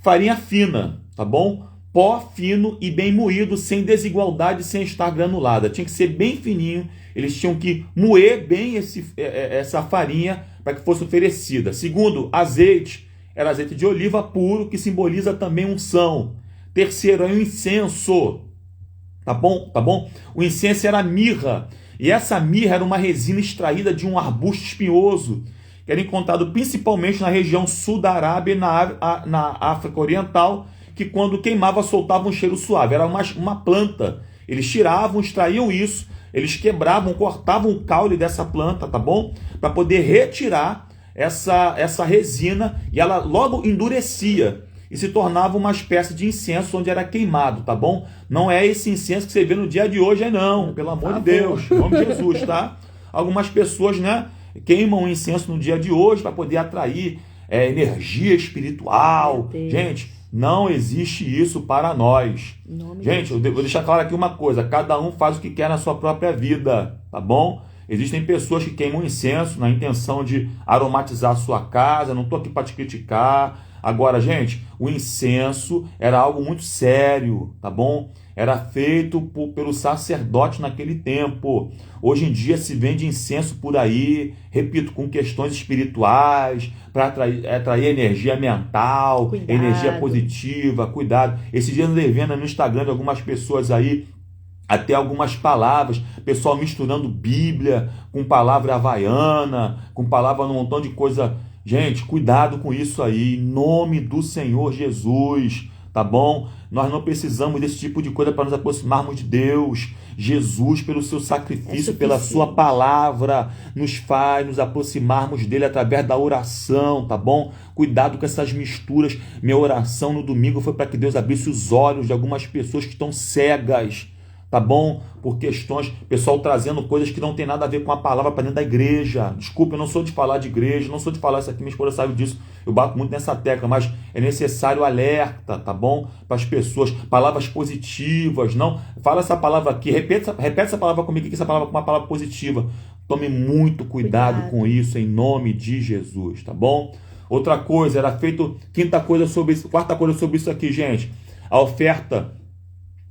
Farinha fina, tá bom? Pó fino e bem moído, sem desigualdade, sem estar granulada. Tinha que ser bem fininho. Eles tinham que moer bem essa farinha para que fosse oferecida. Segundo, azeite. Era azeite de oliva puro, que simboliza também unção. Terceiro, é o incenso. Tá bom? Tá bom? O incenso era mirra. E essa mirra era uma resina extraída de um arbusto espinhoso, que era encontrado principalmente na região sul da Arábia e na África Oriental, que quando queimava soltava um cheiro suave. Era uma planta. Eles tiravam, extraíam isso, eles quebravam, cortavam o caule dessa planta, tá bom? Para poder retirar essa resina, e ela logo endurecia e se tornava uma espécie de incenso onde era queimado, tá bom? Não é esse incenso que você vê no dia de hoje, não, pelo amor de Deus, em nome de Jesus, tá? Algumas pessoas, né, queimam incenso no dia de hoje para poder atrair energia espiritual. Gente, não existe isso para nós. Gente, eu vou deixar claro aqui uma coisa: cada um faz o que quer na sua própria vida, tá bom? Existem pessoas que queimam incenso na intenção de aromatizar a sua casa. Não estou aqui para te criticar. Agora, gente, o incenso era algo muito sério, tá bom? Era feito pelo sacerdote naquele tempo. Hoje em dia se vende incenso por aí, repito, com questões espirituais, para atrair energia mental, cuidado, energia positiva, cuidado. Esse dia eu andei vendo no Instagram de algumas pessoas aí, até algumas palavras, pessoal misturando Bíblia com palavra havaiana, com palavra num montão de coisa. Gente, cuidado com isso aí, em nome do Senhor Jesus, tá bom? Nós não precisamos desse tipo de coisa para nos aproximarmos de Deus. Jesus, pelo seu sacrifício, pela sua palavra, nos faz nos aproximarmos dele através da oração, tá bom? Cuidado com essas misturas. Minha oração no domingo foi para que Deus abrisse os olhos de algumas pessoas que estão cegas, tá bom? Por questões, pessoal trazendo coisas que não tem nada a ver com a palavra para dentro da igreja. Desculpa, eu não sou de falar de igreja, não sou de falar isso aqui, minha esposa sabe disso, eu bato muito nessa tecla, mas é necessário alerta, tá bom? Para as pessoas, palavras positivas, não? Fala essa palavra aqui, repete essa palavra comigo, que essa palavra é uma palavra positiva. Tome muito cuidado com isso, em nome de Jesus, tá bom? Outra coisa, era feito, quarta coisa sobre isso aqui, gente, a oferta.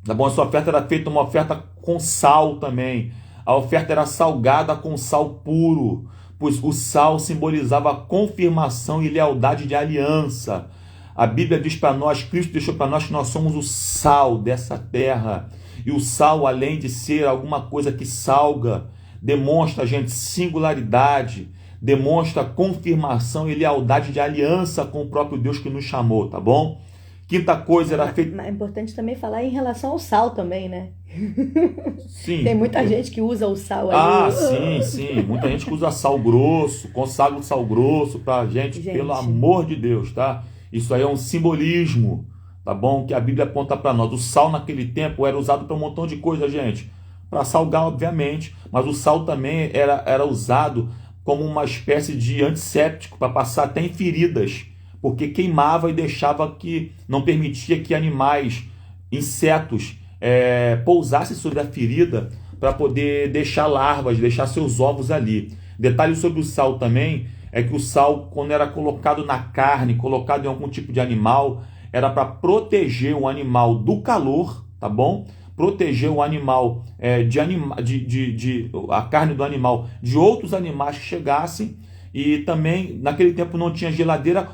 Tá bom? Essa oferta era feita uma oferta com sal também. A oferta era salgada com sal puro, pois o sal simbolizava a confirmação e lealdade de aliança. A Bíblia diz para nós, Cristo deixou para nós que nós somos o sal dessa terra. E o sal, além de ser alguma coisa que salga, demonstra, gente, singularidade, demonstra confirmação e lealdade de aliança com o próprio Deus que nos chamou, tá bom? Quinta coisa era feita... É importante também falar em relação ao sal também, né? Sim. Tem muita gente que usa o sal aí. Sim. Muita gente que usa sal grosso, consagra o sal grosso pra gente, pelo amor de Deus, tá? Isso aí é um simbolismo, tá bom? Que a Bíblia aponta para nós. O sal naquele tempo era usado para um montão de coisa, gente. Para salgar, obviamente, mas o sal também era usado como uma espécie de antisséptico para passar até em feridas, porque queimava e deixava que, não permitia que animais, insetos, pousassem sobre a ferida para poder deixar larvas, deixar seus ovos ali. Detalhe sobre o sal também, é que o sal, quando era colocado na carne, colocado em algum tipo de animal, era para proteger o animal do calor, tá bom? Proteger o animal, a carne do animal de outros animais que chegassem. E também, naquele tempo não tinha geladeira,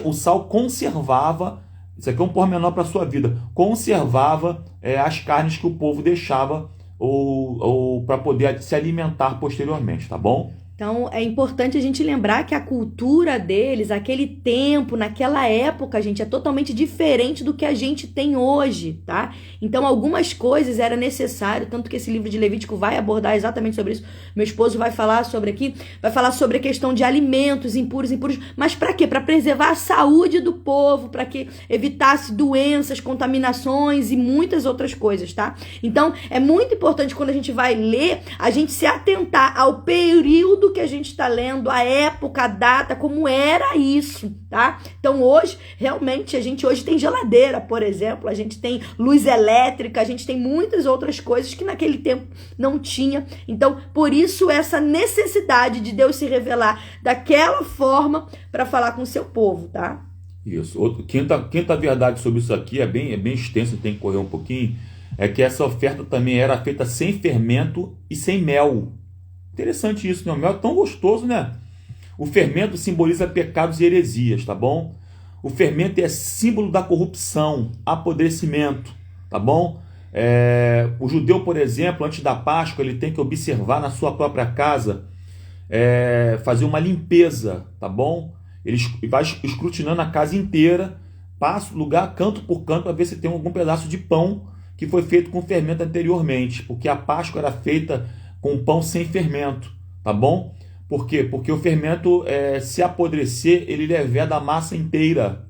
o sal conservava, isso aqui é um pormenor para a sua vida, conservava as carnes que o povo deixava ou para poder se alimentar posteriormente, tá bom? Então, é importante a gente lembrar que a cultura deles, aquele tempo, naquela época, gente, é totalmente diferente do que a gente tem hoje, tá? Então, algumas coisas era necessário, tanto que esse livro de Levítico vai abordar exatamente sobre isso. Meu esposo vai falar sobre a questão de alimentos impuros, mas para quê? Para preservar a saúde do povo, para que evitasse doenças, contaminações e muitas outras coisas, tá? Então, é muito importante quando a gente vai ler, a gente se atentar ao período que a gente está lendo, a época, a data, como era isso, tá? Então hoje, realmente, a gente hoje tem geladeira, por exemplo, a gente tem luz elétrica, a gente tem muitas outras coisas que naquele tempo não tinha. Então, por isso essa necessidade de Deus se revelar daquela forma para falar com o seu povo, tá? Isso. Quinta verdade sobre isso aqui, é bem extenso, tem que correr um pouquinho, é que essa oferta também era feita sem fermento e sem mel. Interessante isso, né? O mel é tão gostoso, né? O fermento simboliza pecados e heresias, tá bom? O fermento é símbolo da corrupção, apodrecimento, tá bom? O judeu, por exemplo, antes da Páscoa, ele tem que observar na sua própria casa, fazer uma limpeza, tá bom? Ele vai escrutinando a casa inteira, passa lugar, canto por canto, para ver se tem algum pedaço de pão que foi feito com fermento anteriormente, porque a Páscoa era feita com pão sem fermento, tá bom? Por quê? Porque o fermento, se apodrecer, ele leveda a massa inteira,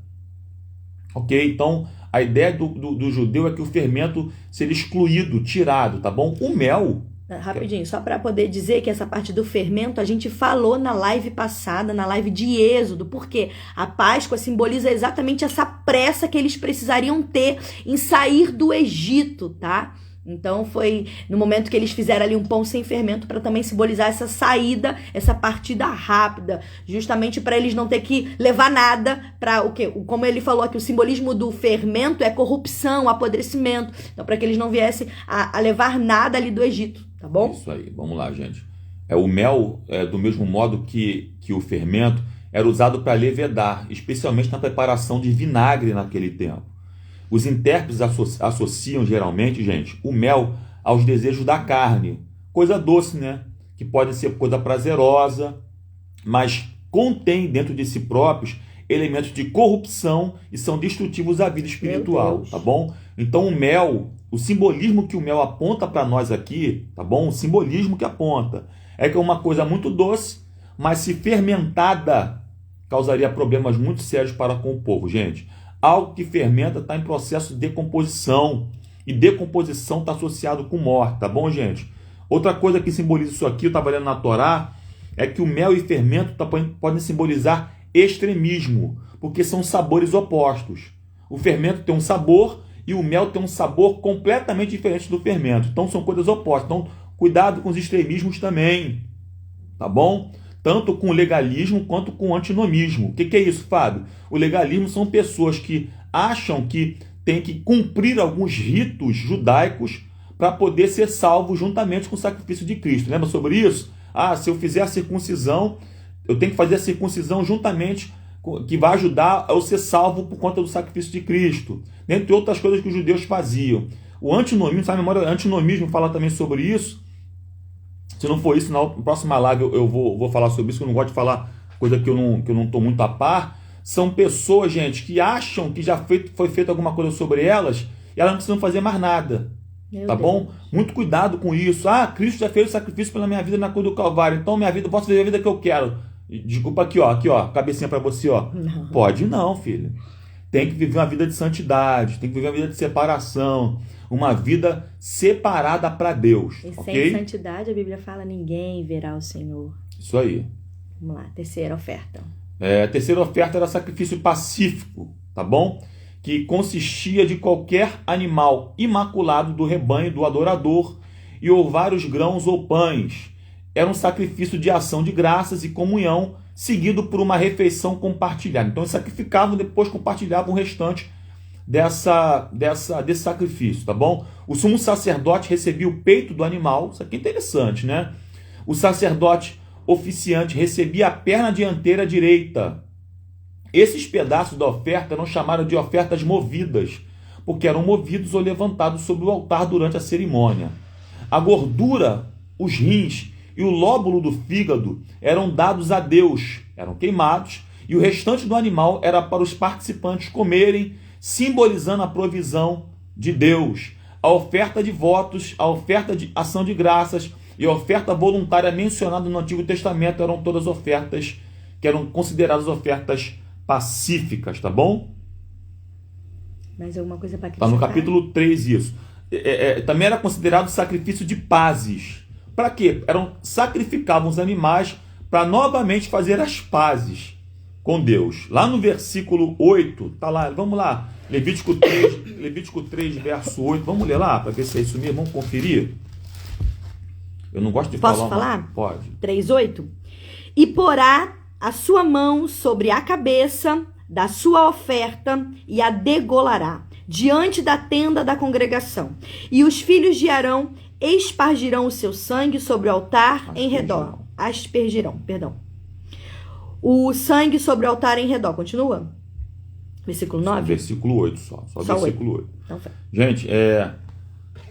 ok? Então, a ideia do judeu é que o fermento seja excluído, tirado, tá bom? O mel... Rapidinho, só para poder dizer que essa parte do fermento a gente falou na live passada, na live de Êxodo, porque a Páscoa simboliza exatamente essa pressa que eles precisariam ter em sair do Egito, tá? Então foi no momento que eles fizeram ali um pão sem fermento para também simbolizar essa saída, essa partida rápida, justamente para eles não ter que levar nada para o quê? Como ele falou aqui, o simbolismo do fermento é corrupção, apodrecimento. Então para que eles não viessem a levar nada ali do Egito, tá bom? Isso aí, vamos lá, gente. O mel, do mesmo modo que o fermento, era usado para levedar, especialmente na preparação de vinagre naquele tempo. Os intérpretes associam geralmente, gente, o mel aos desejos da carne. Coisa doce, né? Que pode ser coisa prazerosa, mas contém dentro de si próprios elementos de corrupção e são destrutivos à vida espiritual, tá bom? Então o mel, o simbolismo que o mel aponta para nós aqui, tá bom? O simbolismo que aponta é que é uma coisa muito doce, mas se fermentada causaria problemas muito sérios para com o povo, gente. Algo que fermenta está em processo de decomposição. E decomposição está associado com morte, tá bom, gente? Outra coisa que simboliza isso aqui, eu estava lendo na Torá, é que o mel e fermento podem simbolizar extremismo, porque são sabores opostos. O fermento tem um sabor e o mel tem um sabor completamente diferente do fermento. Então são coisas opostas. Então cuidado com os extremismos também, tá bom? Tanto com o legalismo quanto com o antinomismo. O que é isso, Fábio? O legalismo são pessoas que acham que tem que cumprir alguns ritos judaicos para poder ser salvo juntamente com o sacrifício de Cristo. Lembra sobre isso? Se eu fizer a circuncisão, eu tenho que fazer a circuncisão juntamente, que vai ajudar a eu ser salvo por conta do sacrifício de Cristo. Dentre outras coisas que os judeus faziam. O antinomismo, sabe, memória, o antinomismo fala também sobre isso. Se não for isso, na próxima live eu vou falar sobre isso, que eu não gosto de falar coisa que eu não estou muito a par. São pessoas, gente, que acham que já foi feita alguma coisa sobre elas e elas não precisam fazer mais nada. Tá bom? Muito cuidado com isso. Cristo já fez o sacrifício pela minha vida na cruz do Calvário, então minha vida, posso viver a vida que eu quero. Desculpa, aqui ó, cabecinha para você, ó. Não. Pode não, filho. Tem que viver uma vida de santidade, tem que viver uma vida de separação. Uma vida separada para Deus. E okay? sem santidade, a Bíblia fala, ninguém verá o Senhor. Isso aí. Vamos lá, terceira oferta. A terceira oferta era sacrifício pacífico, tá bom? Que consistia de qualquer animal imaculado do rebanho do adorador e ou vários grãos ou pães. Era um sacrifício de ação de graças e comunhão, seguido por uma refeição compartilhada. Então eles sacrificavam, depois compartilhavam o restante desse sacrifício, tá bom? O sumo sacerdote recebia o peito do animal, isso aqui é interessante, né? O sacerdote oficiante recebia a perna dianteira direita. Esses pedaços da oferta eram chamados de ofertas movidas, porque eram movidos ou levantados sobre o altar durante a cerimônia. A gordura, os rins e o lóbulo do fígado eram dados a Deus, eram queimados, e o restante do animal era para os participantes comerem, simbolizando a provisão de Deus. A oferta de votos, a oferta de ação de graças e a oferta voluntária mencionada no Antigo Testamento eram todas ofertas que eram consideradas ofertas pacíficas, tá bom? Mais alguma coisa para acrescentar? Está no capítulo 3 isso. Também era considerado sacrifício de pazes. Para quê? Sacrificavam os animais para novamente fazer as pazes com Deus. Lá no versículo 8, tá lá, vamos lá, Levítico 3, verso 8, vamos ler lá, para ver se é isso mesmo, vamos conferir. Eu não gosto de falar. Posso falar? Pode. 3:8. E porá a sua mão sobre a cabeça da sua oferta e a degolará diante da tenda da congregação. E os filhos de Arão espargirão o seu sangue sobre o altar em redor. Aspergirão, perdão. O sangue sobre o altar em redor. Continua? Versículo 9? Versículo 8 só versículo 8. Então, gente,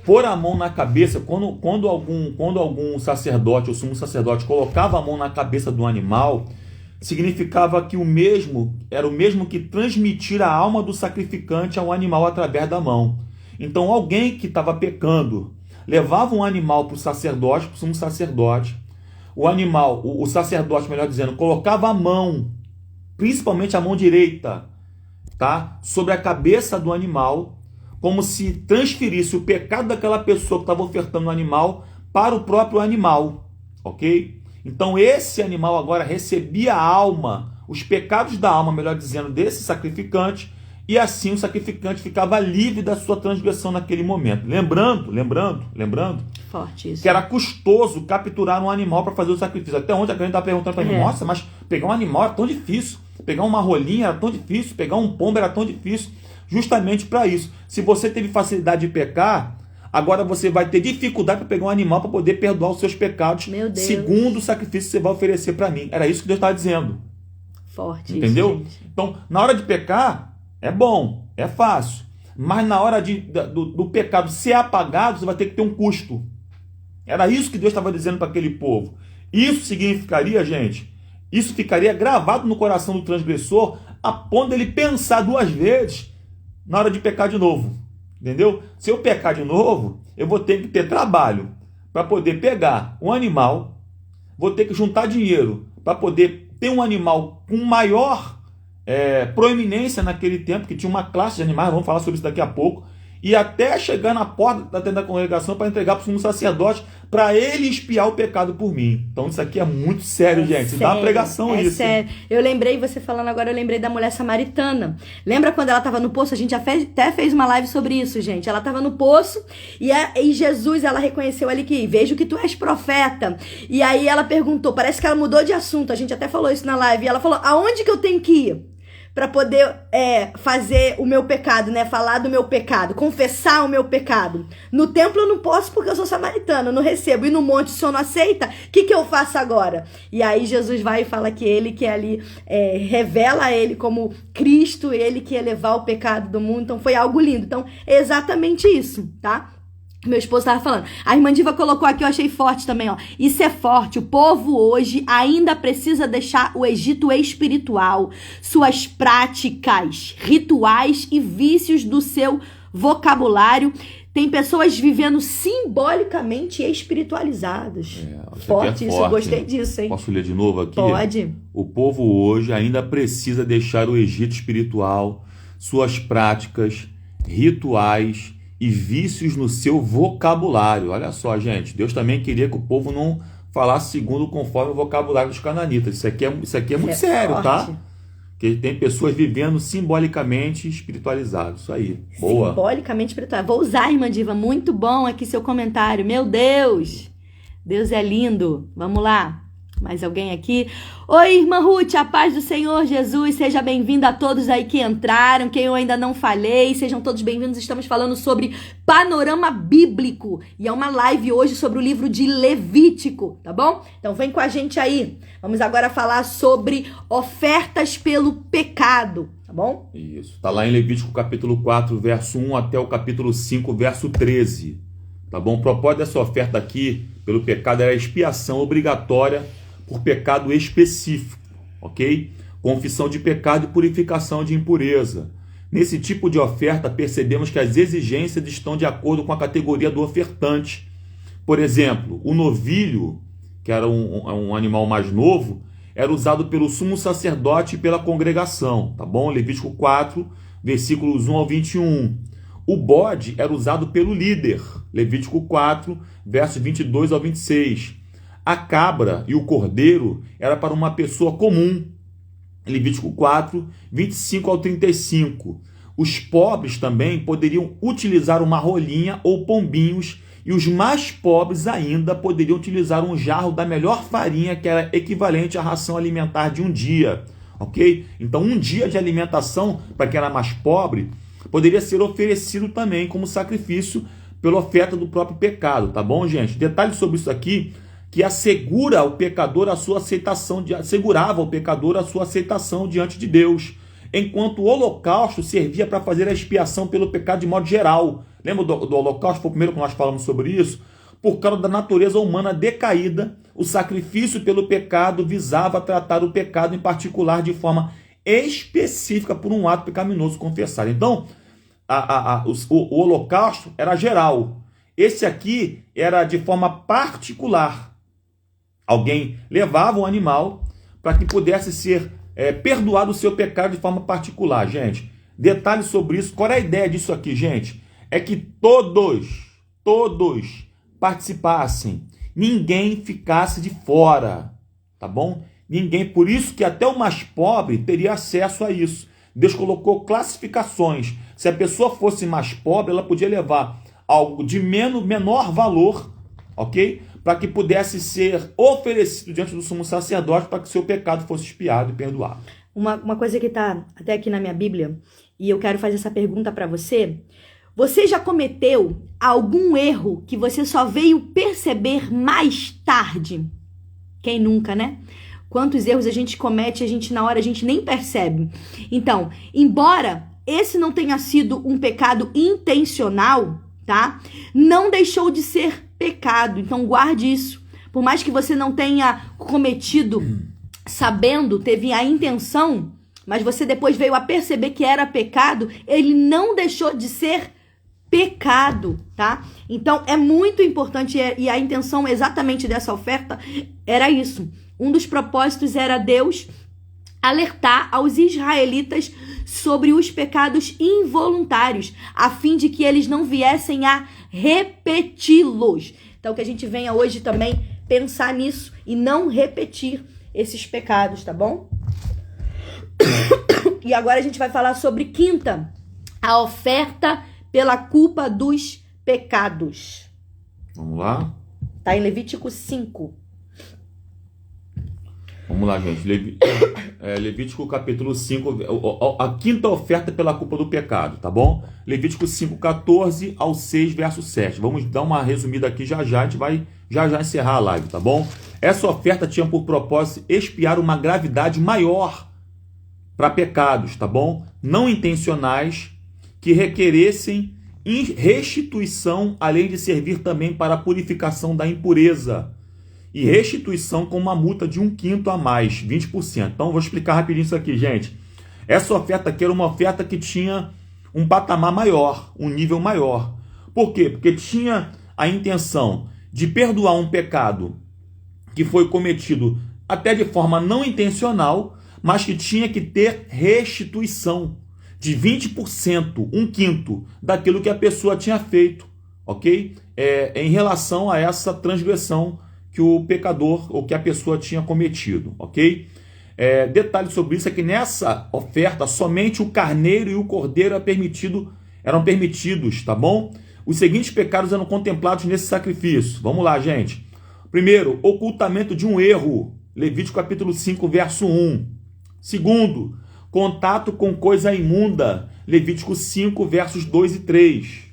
pôr a mão na cabeça, quando algum sacerdote, ou sumo sacerdote, colocava a mão na cabeça do animal, significava que era o mesmo que transmitir a alma do sacrificante ao animal através da mão. Então alguém que estava pecando levava um animal para o sacerdote, para o sumo sacerdote. O sacerdote, melhor dizendo, colocava a mão, principalmente a mão direita, tá, sobre a cabeça do animal, como se transferisse o pecado daquela pessoa que estava ofertando o animal para o próprio animal, ok? Então esse animal agora recebia a alma, os pecados da alma, melhor dizendo, desse sacrificante, e assim o sacrificante ficava livre da sua transgressão naquele momento. Lembrando Forte isso. que era custoso capturar um animal para fazer o sacrifício. Até onde a gente está perguntando para mim, nossa, mas pegar um animal era tão difícil, pegar uma rolinha era tão difícil, pegar um pombo era tão difícil, justamente para isso. Se você teve facilidade de pecar, agora você vai ter dificuldade para pegar um animal para poder perdoar os seus pecados, segundo o sacrifício que você vai oferecer para mim. Era isso que Deus estava dizendo. Forte. Entendeu? Isso, então, na hora de pecar, é bom, é fácil. Mas na hora do pecado ser apagado, você vai ter que ter um custo. Era isso que Deus estava dizendo para aquele povo. Isso significaria, gente, isso ficaria gravado no coração do transgressor, a ponto dele pensar 2 vezes na hora de pecar de novo. Entendeu? Se eu pecar de novo, eu vou ter que ter trabalho para poder pegar um animal, vou ter que juntar dinheiro para poder ter um animal com maior proeminência naquele tempo, que tinha uma classe de animais, vamos falar sobre isso daqui a pouco, e até chegar na porta da tenda da congregação para entregar para o sumo sacerdote, para ele expiar o pecado por mim. Então isso aqui é muito sério, gente. Sério, dá uma pregação isso. Sério. Eu lembrei, você falando agora, eu lembrei da mulher samaritana. Lembra quando ela estava no poço? A gente até fez uma live sobre isso, gente. Ela estava no poço e Jesus, ela reconheceu ali que vejo que tu és profeta. E aí ela perguntou, parece que ela mudou de assunto, a gente até falou isso na live. E ela falou, aonde que eu tenho que ir para poder fazer o meu pecado, né? Falar do meu pecado, confessar o meu pecado. No templo eu não posso porque eu sou samaritana, eu não recebo. E no monte, se eu não aceita, o que eu faço agora? E aí Jesus vai e fala que ele que ali revela ele como Cristo, ele que ia levar o pecado do mundo. Então foi algo lindo. Então é exatamente isso, tá? Meu esposo estava falando. A irmã Diva colocou aqui, eu achei forte também, ó. Isso é forte. O povo hoje ainda precisa deixar o Egito espiritual, suas práticas, rituais e vícios do seu vocabulário. Tem pessoas vivendo simbolicamente espiritualizadas. Forte isso, eu gostei disso, hein? Posso ler de novo aqui? Pode. O povo hoje ainda precisa deixar o Egito espiritual, suas práticas, rituais e vícios no seu vocabulário. Olha só, gente, Deus também queria que o povo não falasse conforme o vocabulário dos cananitas. Isso aqui é muito sério, forte. Tá? Que tem pessoas vivendo simbolicamente espiritualizados. Isso aí, boa. Simbolicamente espiritual. Vou usar, irmã Diva, muito bom aqui seu comentário. Meu Deus, Deus é lindo. Vamos lá. Mais alguém aqui? Oi, irmã Ruth, a paz do Senhor Jesus, seja bem-vinda a todos aí que entraram, quem eu ainda não falei, sejam todos bem-vindos, estamos falando sobre panorama bíblico, e é uma live hoje sobre o livro de Levítico, tá bom? Então vem com a gente aí, vamos agora falar sobre ofertas pelo pecado, tá bom? Isso, tá lá em Levítico capítulo 4, verso 1 até o capítulo 5, verso 13, tá bom? O propósito dessa oferta aqui, pelo pecado, era a expiação obrigatória por pecado específico, ok? Confissão de pecado e purificação de impureza. Nesse tipo de oferta, percebemos que as exigências estão de acordo com a categoria do ofertante. Por exemplo, o novilho, que era um animal mais novo, era usado pelo sumo sacerdote e pela congregação, tá bom? Levítico 4, versículos 1 ao 21. O bode era usado pelo líder, Levítico 4, versos 22 ao 26. A cabra e o cordeiro era para uma pessoa comum, Levítico 4, 25 ao 35. Os pobres também poderiam utilizar uma rolinha ou pombinhos, e os mais pobres ainda poderiam utilizar um jarro da melhor farinha, que era equivalente à ração alimentar de um dia, ok? Então, um dia de alimentação, para quem era mais pobre, poderia ser oferecido também como sacrifício pela oferta do próprio pecado, tá bom, gente? Detalhe sobre isso aqui, que assegurava ao pecador a sua aceitação diante de Deus. enquanto o holocausto servia para fazer a expiação pelo pecado de modo geral. Lembra do holocausto? Foi o primeiro que nós falamos sobre isso. Por causa da natureza humana decaída, o sacrifício pelo pecado visava tratar o pecado em particular de forma específica por um ato pecaminoso confessado. Então, o holocausto era geral. Esse aqui era de forma particular. Alguém levava um animal para que pudesse ser perdoado o seu pecado de forma particular. Gente, detalhes sobre isso. Qual é a ideia disso aqui, gente? É que todos participassem. Ninguém ficasse de fora. Tá bom? Ninguém. Por isso que até o mais pobre teria acesso a isso. Deus colocou classificações. Se a pessoa fosse mais pobre, ela podia levar algo de menor valor, ok? Para que pudesse ser oferecido diante do sumo sacerdote para que seu pecado fosse expiado e perdoado. Uma coisa que está até aqui na minha Bíblia, e eu quero fazer essa pergunta para você. Você já cometeu algum erro que você só veio perceber mais tarde? Quem nunca, né? Quantos erros a gente comete, na hora a gente nem percebe. Então, embora esse não tenha sido um pecado intencional, tá? Não deixou de ser pecado. Então, guarde isso. Por mais que você não tenha cometido sabendo, teve a intenção, mas você depois veio a perceber que era pecado, ele não deixou de ser pecado, tá? Então, é muito importante, e a intenção exatamente dessa oferta era isso. Um dos propósitos era Deus alertar aos israelitas sobre os pecados involuntários, a fim de que eles não viessem a repeti-los. Então, que a gente venha hoje também pensar nisso e não repetir esses pecados, tá bom? E agora a gente vai falar sobre quinta, a oferta pela culpa dos pecados. Vamos lá? Tá em Levítico 5. Vamos lá, gente. Levítico capítulo 5, a quinta oferta pela culpa do pecado, tá bom? Levítico 5, 14 ao 6, verso 7. Vamos dar uma resumida aqui já. A gente vai já encerrar a live, tá bom? Essa oferta tinha por propósito expiar uma gravidade maior para pecados, tá bom? Não intencionais, que requeressem restituição, além de servir também para a purificação da impureza. E restituição com uma multa de 1/5 a mais, 20%. Então, vou explicar rapidinho isso aqui, gente. Essa oferta aqui era uma oferta que tinha um patamar maior, um nível maior. Por quê? Porque tinha a intenção de perdoar um pecado que foi cometido até de forma não intencional, mas que tinha que ter restituição de 20%, 1/5 daquilo que a pessoa tinha feito, ok? Em relação a essa transgressão que o pecador ou que a pessoa tinha cometido, ok? Detalhe sobre isso é que nessa oferta somente o carneiro e o cordeiro eram permitidos, tá bom? Os seguintes pecados eram contemplados nesse sacrifício. Vamos lá, gente. Primeiro, ocultamento de um erro, Levítico capítulo 5, verso 1. Segundo, contato com coisa imunda, Levítico 5, versos 2 e 3.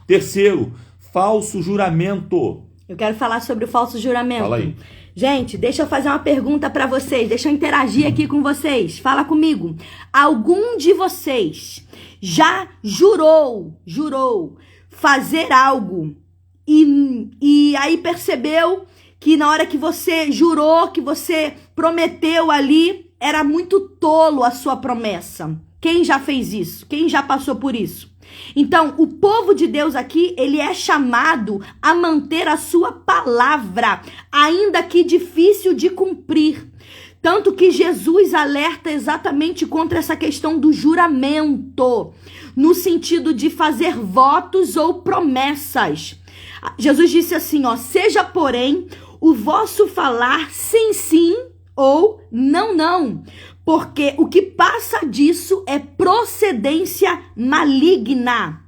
Terceiro, falso juramento. Eu quero falar sobre o falso juramento. Fala aí. Gente, deixa eu fazer uma pergunta para vocês. Deixa eu interagir aqui com vocês. Fala comigo. Algum de vocês já jurou fazer algo e aí percebeu que na hora que você jurou, que você prometeu ali, era muito tolo a sua promessa? Quem já fez isso? Quem já passou por isso? Então, o povo de Deus aqui, ele é chamado a manter a sua palavra, ainda que difícil de cumprir. Tanto que Jesus alerta exatamente contra essa questão do juramento, no sentido de fazer votos ou promessas. Jesus disse assim, seja, porém, o vosso falar sim, sim ou não, não. Porque o que passa disso é procedência maligna.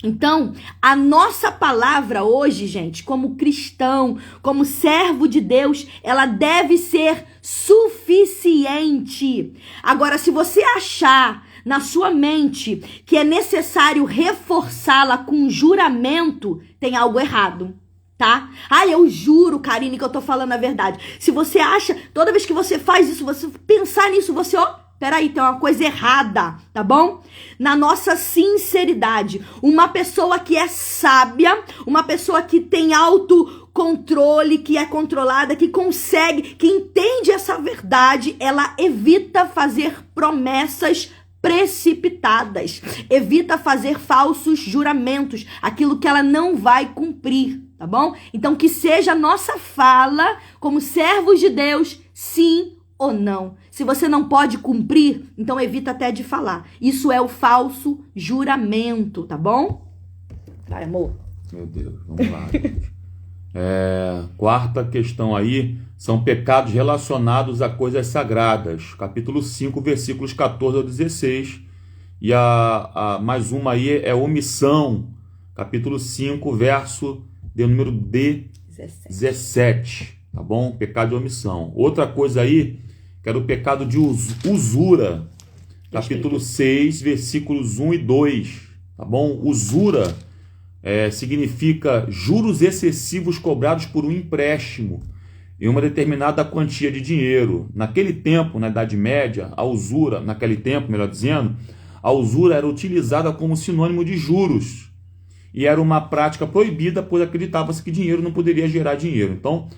Então, a nossa palavra hoje, gente, como cristão, como servo de Deus, ela deve ser suficiente. Agora, se você achar na sua mente que é necessário reforçá-la com juramento, tem algo errado. Tá? Eu juro, Karine, que eu tô falando a verdade. Se você acha, toda vez que você faz isso, você pensar nisso, você peraí, tem uma coisa errada, tá bom? Na nossa sinceridade. Uma pessoa que é sábia, uma pessoa que tem autocontrole, que é controlada, que consegue, que entende essa verdade, ela evita fazer promessas precipitadas, evita fazer falsos juramentos, aquilo que ela não vai cumprir, tá bom? Então que seja a nossa fala como servos de Deus, sim ou não. Se você não pode cumprir, então evita até de falar. Isso é o falso juramento, tá bom? Vai, amor. Meu Deus, vamos lá, gente. Quarta questão aí, são pecados relacionados a coisas sagradas. Capítulo 5, versículos 14 ao 16. E a mais uma aí é omissão. Capítulo 5, verso de número 17. Tá bom? Pecado de omissão. Outra coisa aí, que era o pecado de usura. Capítulo 6, versículos 1 e 2. Tá bom? Usura significa juros excessivos cobrados por um empréstimo em uma determinada quantia de dinheiro. Naquele tempo, na Idade Média, a usura, naquele tempo, melhor dizendo, a usura era utilizada como sinônimo de juros. E era uma prática proibida, pois acreditava-se que dinheiro não poderia gerar dinheiro. Então,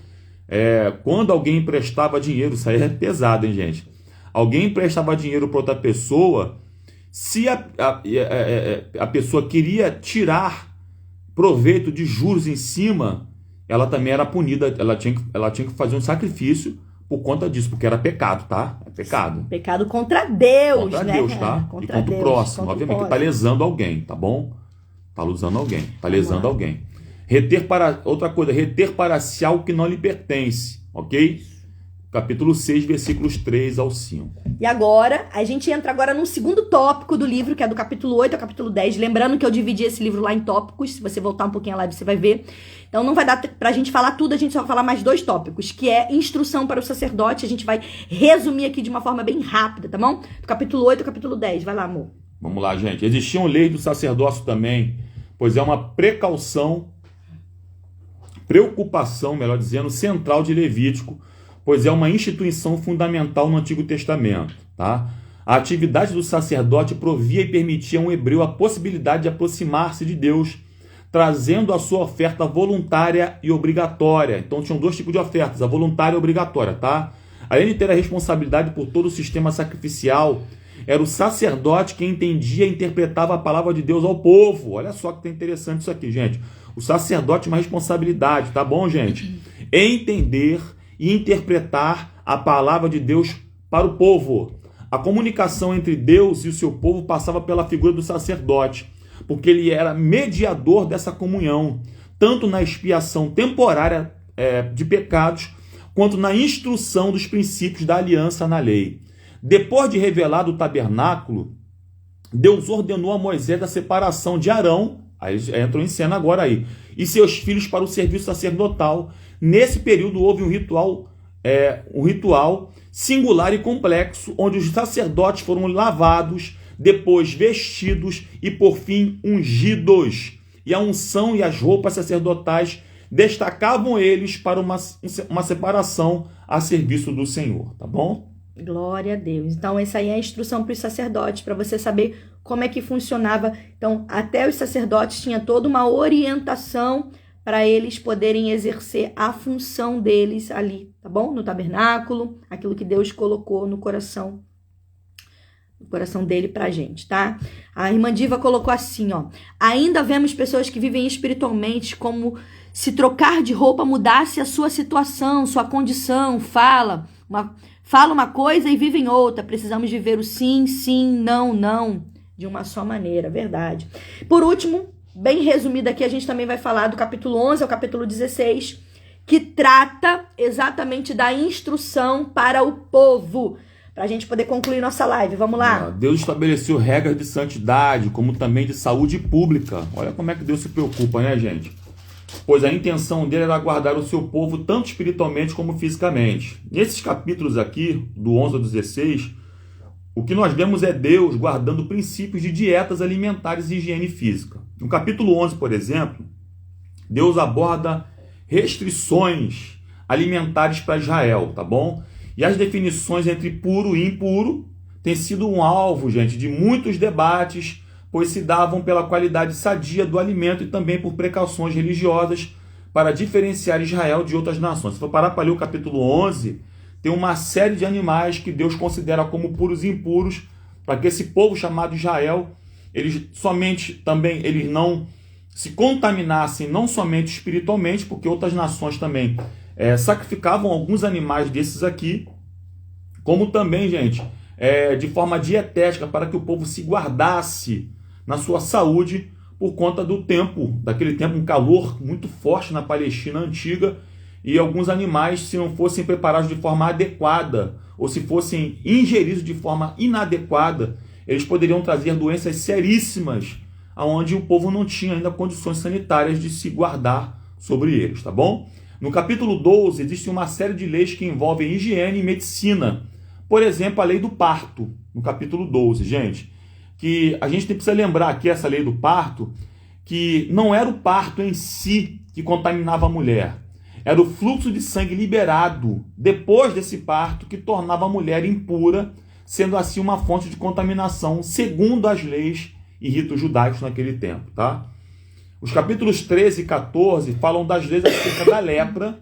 quando alguém emprestava dinheiro, isso aí é pesado, hein, gente? Alguém emprestava dinheiro para outra pessoa, se a pessoa queria tirar proveito de juros em cima, ela também era punida, ela tinha que fazer um sacrifício por conta disso, porque era pecado, tá? É pecado. Pecado contra Deus, contra né? Deus, tá? Contra e contra Deus, o próximo, contra obviamente, o que tá lesando alguém, tá bom? Tá lesando alguém, tá lesando alguém. Outra coisa, reter para si algo que não lhe pertence, ok? Capítulo 6, versículos 3 ao 5. E agora, a gente entra agora no segundo tópico do livro, que é do capítulo 8 ao capítulo 10. Lembrando que eu dividi esse livro lá em tópicos. Se você voltar um pouquinho a live, você vai ver. Então não vai dar pra gente falar tudo, a gente só vai falar mais 2 tópicos, que é instrução para o sacerdote. A gente vai resumir aqui de uma forma bem rápida, tá bom? Do capítulo 8 ao capítulo 10. Vai lá, amor. Vamos lá, gente. Existiam leis do sacerdócio também, pois é uma preocupação, melhor dizendo, central de Levítico, pois é uma instituição fundamental no Antigo Testamento, tá? A atividade do sacerdote provia e permitia a um hebreu a possibilidade de aproximar-se de Deus, trazendo a sua oferta voluntária e obrigatória. Então tinham 2 tipos de ofertas, a voluntária e a obrigatória, tá? Além de ter a responsabilidade por todo o sistema sacrificial, era o sacerdote quem entendia e interpretava a palavra de Deus ao povo. Olha só que interessante isso aqui, gente. O sacerdote tem uma responsabilidade, tá bom, gente? Entender e interpretar a palavra de Deus para o povo. A comunicação entre Deus e o seu povo passava pela figura do sacerdote, porque ele era mediador dessa comunhão, tanto na expiação temporária de pecados, quanto na instrução dos princípios da aliança na lei. Depois de revelado o tabernáculo, Deus ordenou a Moisés a separação de Arão, aí entrou em cena agora aí, e seus filhos para o serviço sacerdotal. Nesse período houve um ritual singular e complexo, onde os sacerdotes foram lavados, depois vestidos e por fim ungidos. E a unção e as roupas sacerdotais destacavam eles para uma separação a serviço do Senhor, tá bom? Glória a Deus. Então, essa aí é a instrução para os sacerdotes, para você saber como é que funcionava. Então, até os sacerdotes tinham toda uma orientação para eles poderem exercer a função deles ali, tá bom? No tabernáculo, aquilo que Deus colocou no coração dele pra gente, tá? A irmã Diva colocou assim, ó: ainda vemos pessoas que vivem espiritualmente como se trocar de roupa mudasse a sua situação, sua condição, fala uma coisa e vivem outra. Precisamos viver o sim, sim, não, não, de uma só maneira, verdade. Por último, bem resumido aqui, a gente também vai falar do capítulo 11 ao capítulo 16, que trata exatamente da instrução para o povo, para a gente poder concluir nossa live. Vamos lá. Deus estabeleceu regras de santidade, como também de saúde pública. Olha como é que Deus se preocupa, né, gente? Pois a intenção dele era guardar o seu povo tanto espiritualmente como fisicamente. Nesses capítulos aqui, do 11 ao 16, o que nós vemos é Deus guardando princípios de dietas alimentares e higiene física. No capítulo 11, por exemplo, Deus aborda restrições alimentares para Israel, tá bom? E as definições entre puro e impuro, tem sido um alvo, gente, de muitos debates, pois se davam pela qualidade sadia do alimento e também por precauções religiosas para diferenciar Israel de outras nações. Se for parar para ler o capítulo 11, tem uma série de animais que Deus considera como puros e impuros, para que esse povo chamado Israel, eles não se contaminassem, não somente espiritualmente, porque outras nações também sacrificavam alguns animais desses aqui, como também, gente, de forma dietética, para que o povo se guardasse na sua saúde, por conta daquele tempo, um calor muito forte na Palestina antiga, e alguns animais, se não fossem preparados de forma adequada, ou se fossem ingeridos de forma inadequada, eles poderiam trazer doenças seríssimas, onde o povo não tinha ainda condições sanitárias de se guardar sobre eles, tá bom? No capítulo 12, existe uma série de leis que envolvem higiene e medicina. Por exemplo, a lei do parto, no capítulo 12, gente, que a gente precisa lembrar aqui, essa lei do parto, que não era o parto em si que contaminava a mulher, era o fluxo de sangue liberado depois desse parto que tornava a mulher impura, sendo assim uma fonte de contaminação, segundo as leis e ritos judaicos naquele tempo, tá? Os capítulos 13 e 14 falam das leis acerca da lepra,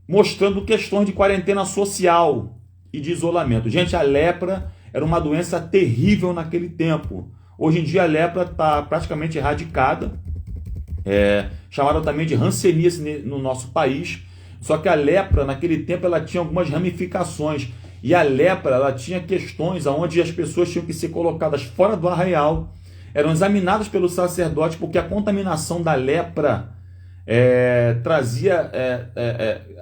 mostrando questões de quarentena social e de isolamento. Gente, a lepra era uma doença terrível naquele tempo. Hoje em dia a lepra está praticamente erradicada, chamada também de hanseníase no nosso país. Só que a lepra naquele tempo ela tinha algumas ramificações, e a lepra ela tinha questões onde as pessoas tinham que ser colocadas fora do arraial, eram examinadas pelo sacerdote, porque a contaminação da lepra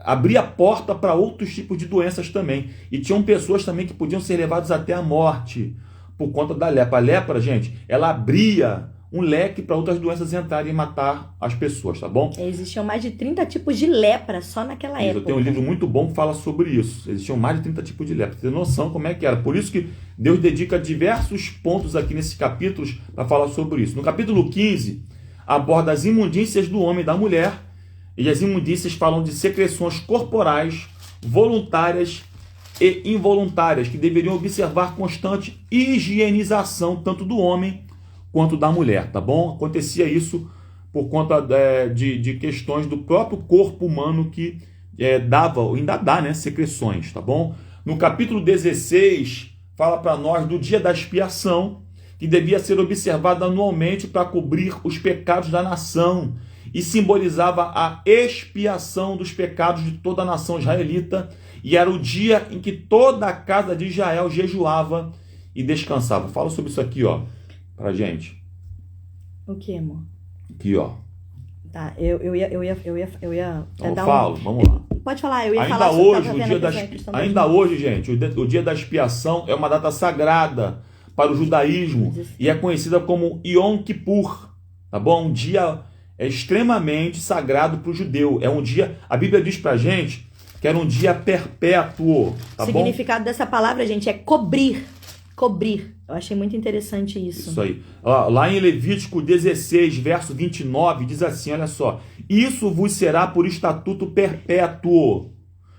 abria porta para outros tipos de doenças também. E tinham pessoas também que podiam ser levadas até a morte por conta da lepra. A lepra, gente, ela abria um leque para outras doenças entrarem e matar as pessoas, tá bom? Existiam mais de 30 tipos de lepra só naquela época. Eu tenho um livro muito bom que fala sobre isso. Existiam mais de 30 tipos de lepra. Você tem noção como é que era. Por isso que Deus dedica diversos pontos aqui nesses capítulos para falar sobre isso. No capítulo 15, aborda as imundícias do homem e da mulher. E as imundícias falam de secreções corporais, voluntárias e involuntárias, que deveriam observar constante higienização tanto do homem quanto da mulher, tá bom? Acontecia isso por conta de questões do próprio corpo humano que ainda dá, né, secreções, tá bom? No capítulo 16, fala para nós do dia da expiação, que devia ser observado anualmente para cobrir os pecados da nação, e simbolizava a expiação dos pecados de toda a nação israelita, e era o dia em que toda a casa de Israel jejuava e descansava. Fala sobre isso aqui, ó, pra gente. O que, amor? Aqui, ó. Tá, eu ia então, vamos lá. Pode falar, eu ia ainda falar hoje, sobre ainda hoje, gente, o dia da expiação é uma data sagrada para o judaísmo e é conhecida como Yom Kippur, tá bom? Um dia extremamente sagrado para o judeu. É um dia, a Bíblia diz pra gente que era um dia perpétuo, tá bom? O significado dessa palavra, gente, é cobrir. Cobrir. Eu achei muito interessante isso. Isso aí. Lá em Levítico 16, verso 29, diz assim, olha só. Isso vos será por estatuto perpétuo.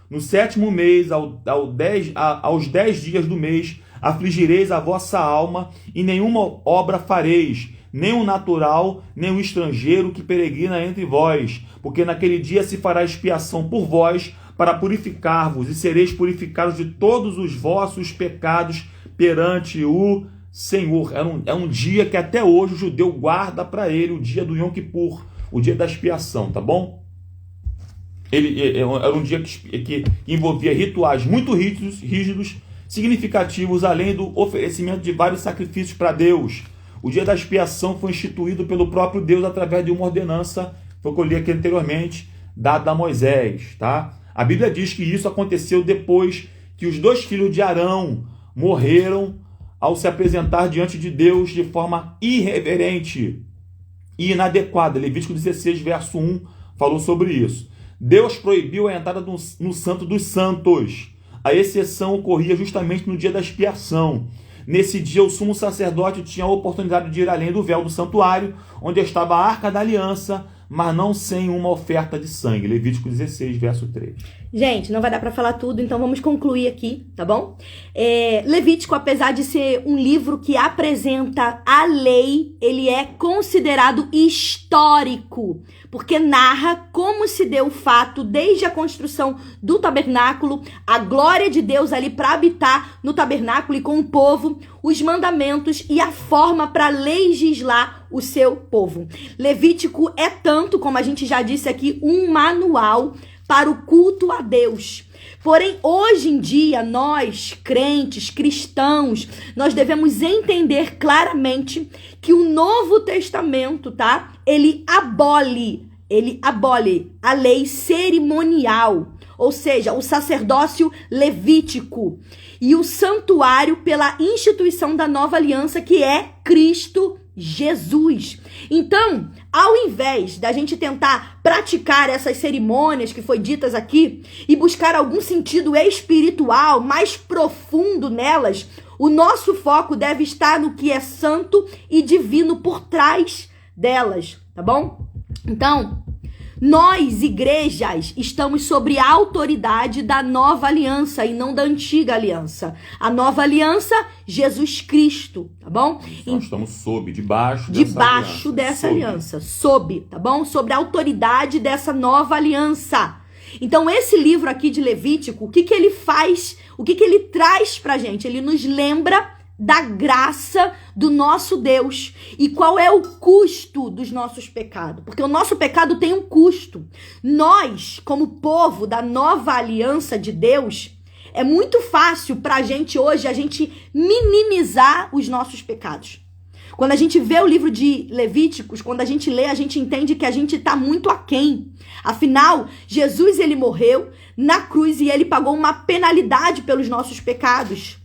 No 7º mês, aos 10 dias do mês, afligireis a vossa alma e nenhuma obra fareis, nem o natural, nem o estrangeiro que peregrina entre vós. Porque naquele dia se fará expiação por vós para purificar-vos e sereis purificados de todos os vossos pecados perante o Senhor. É um dia que até hoje o judeu guarda para ele, o dia do Yom Kippur, o dia da expiação, tá bom? Era um dia que envolvia rituais muito rígidos, significativos, além do oferecimento de vários sacrifícios para Deus. O dia da expiação foi instituído pelo próprio Deus através de uma ordenança, foi o que eu li aqui anteriormente, dada a Moisés, tá? A Bíblia diz que isso aconteceu depois que os 2 filhos de Arão morreram ao se apresentar diante de Deus de forma irreverente e inadequada. Levítico 16, verso 1, falou sobre isso. Deus proibiu a entrada no Santo dos Santos. A exceção ocorria justamente no dia da expiação. Nesse dia, o sumo sacerdote tinha a oportunidade de ir além do véu do santuário, onde estava a Arca da Aliança, mas não sem uma oferta de sangue. Levítico 16, verso 3. Gente, não vai dar pra falar tudo, então vamos concluir aqui, tá bom? Levítico, apesar de ser um livro que apresenta a lei, ele é considerado histórico, porque narra como se deu o fato desde a construção do tabernáculo, a glória de Deus ali para habitar no tabernáculo e com o povo, os mandamentos e a forma para legislar o seu povo. Levítico é tanto, como a gente já disse aqui, um manual para o culto a Deus. Porém, hoje em dia, nós, crentes, cristãos, nós devemos entender claramente que o Novo Testamento, tá? Ele abole a lei cerimonial, ou seja, o sacerdócio levítico e o santuário pela instituição da nova aliança, que é Cristo Jesus. Então, ao invés da gente tentar praticar essas cerimônias que foi ditas aqui e buscar algum sentido espiritual mais profundo nelas, o nosso foco deve estar no que é santo e divino por trás delas, tá bom? Então, nós, igrejas, estamos sob a autoridade da nova aliança e não da antiga aliança. A nova aliança, Jesus Cristo, tá bom? Nós estamos debaixo dessa aliança. Sob, tá bom? Sobre a autoridade dessa nova aliança. Então, esse livro aqui de Levítico, o que ele faz? O que ele traz pra gente? Ele nos lembra da graça do nosso Deus e qual é o custo dos nossos pecados, porque o nosso pecado tem um custo. Nós, como povo da nova aliança de Deus, é muito fácil pra gente hoje a gente minimizar os nossos pecados. Quando a gente vê o livro de Levíticos, quando a gente lê, a gente entende que a gente tá muito aquém. Afinal, Jesus, ele morreu na cruz e ele pagou uma penalidade pelos nossos pecados.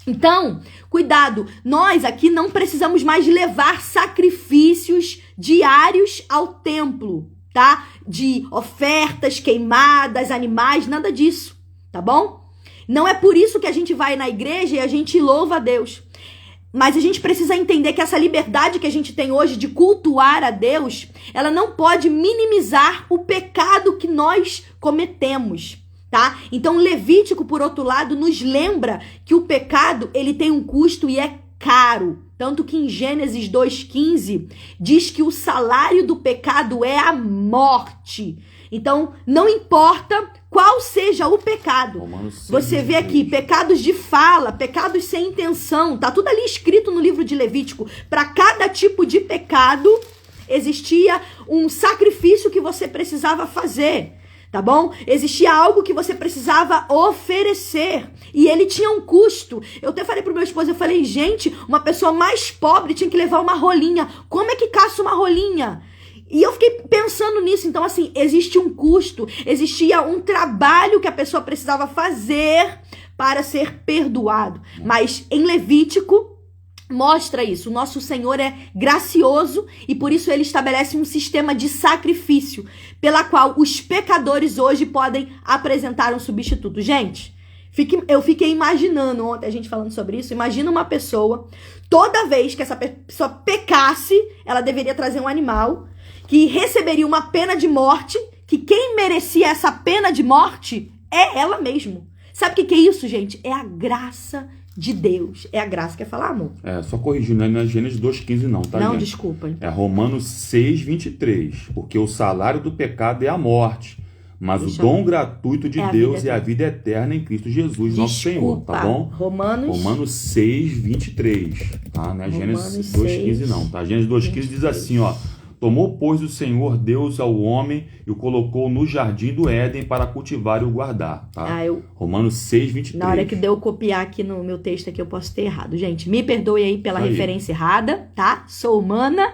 Então, cuidado, nós aqui não precisamos mais levar sacrifícios diários ao templo, tá? De ofertas, queimadas, animais, nada disso, tá bom? Não é por isso que a gente vai na igreja e a gente louva a Deus. Mas a gente precisa entender que essa liberdade que a gente tem hoje de cultuar a Deus, ela não pode minimizar o pecado que nós cometemos. Tá? Então, Levítico, por outro lado, nos lembra que o pecado, ele tem um custo e é caro. Tanto que em Gênesis 2,15 diz que o salário do pecado é a morte. Então, não importa qual seja o pecado. Você vê aqui, pecados de fala, pecados sem intenção, tá tudo ali escrito no livro de Levítico. Para cada tipo de pecado, existia um sacrifício que você precisava fazer. Tá bom? Existia algo que você precisava oferecer. E ele tinha um custo. Eu até falei pro meu esposo, eu falei, gente, uma pessoa mais pobre tinha que levar uma rolinha. Como é que caça uma rolinha? E eu fiquei pensando nisso. Então, assim, existe um custo. Existia um trabalho que a pessoa precisava fazer para ser perdoado. Mas em Levítico, mostra isso. O nosso Senhor é gracioso e por isso ele estabelece um sistema de sacrifício pela qual os pecadores hoje podem apresentar um substituto. Gente, eu fiquei imaginando ontem a gente falando sobre isso. Imagina uma pessoa, toda vez que essa pessoa pecasse, ela deveria trazer um animal que receberia uma pena de morte, que quem merecia essa pena de morte é ela mesma. Sabe o que é isso, gente? É a graça de Deus. É a graça. Quer falar, amor? Só corrigindo, não é Gênesis 2,15 não, tá, não, gente? Desculpa. É Romanos 6,23. Porque o salário do pecado é a morte, mas o dom gratuito de Deus é a vida eterna em Cristo Jesus, nosso Senhor, tá bom? Romanos 6,23, tá? Não é Gênesis 2,15 não, tá? Gênesis 2,15 diz assim, ó. Tomou, pois, o Senhor Deus ao homem e o colocou no jardim do Éden para cultivar e o guardar, tá? Romanos 6,23. Na hora que deu eu copiar aqui no meu texto aqui, eu posso ter errado. Gente, me perdoe aí pela referência errada, tá? Sou humana.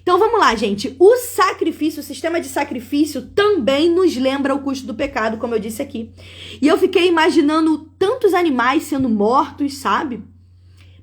Então, vamos lá, gente. O sacrifício, o sistema de sacrifício também nos lembra o custo do pecado, como eu disse aqui. E eu fiquei imaginando tantos animais sendo mortos, sabe?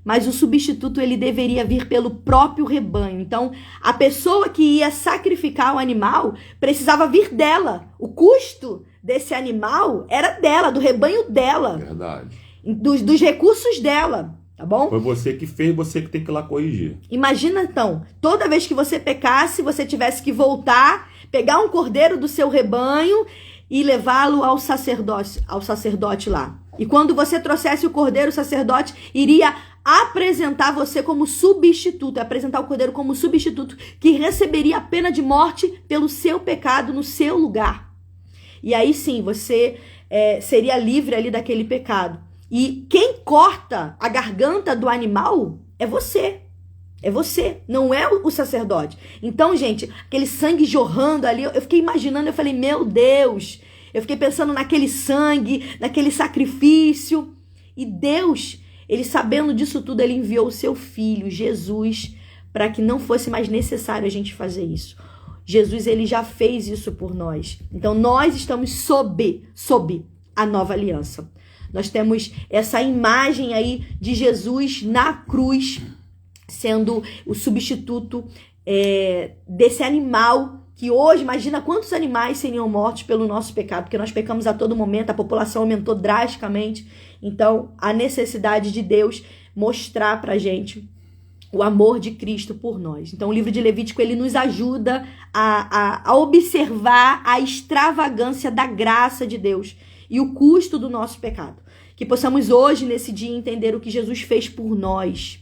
Mas o substituto, ele deveria vir pelo próprio rebanho. Então, a pessoa que ia sacrificar o animal precisava vir dela. O custo desse animal era dela, do rebanho dela. Verdade. Dos recursos dela, tá bom? Foi você que fez, você que tem que ir lá corrigir. Imagina, então, toda vez que você pecasse, você tivesse que voltar, pegar um cordeiro do seu rebanho, e levá-lo ao sacerdote lá. E quando você trouxesse o cordeiro, o sacerdote iria apresentar você como substituto, apresentar o cordeiro como substituto, que receberia a pena de morte pelo seu pecado no seu lugar. E aí sim, você seria livre ali daquele pecado. E quem corta a garganta do animal é você. É você, não é o sacerdote. Então, gente, aquele sangue jorrando ali, eu fiquei imaginando, eu falei, meu Deus, eu fiquei pensando naquele sangue, naquele sacrifício. E Deus, ele sabendo disso tudo, ele enviou o seu filho, Jesus, para que não fosse mais necessário a gente fazer isso. Jesus, ele já fez isso por nós. Então, nós estamos sob a nova aliança. Nós temos essa imagem aí de Jesus na cruz, sendo o substituto desse animal que hoje, imagina quantos animais seriam mortos pelo nosso pecado, porque nós pecamos a todo momento, a população aumentou drasticamente. Então, a necessidade de Deus mostrar pra gente o amor de Cristo por nós. Então, o livro de Levítico, ele nos ajuda a observar a extravagância da graça de Deus e o custo do nosso pecado. Que possamos hoje, nesse dia, entender o que Jesus fez por nós.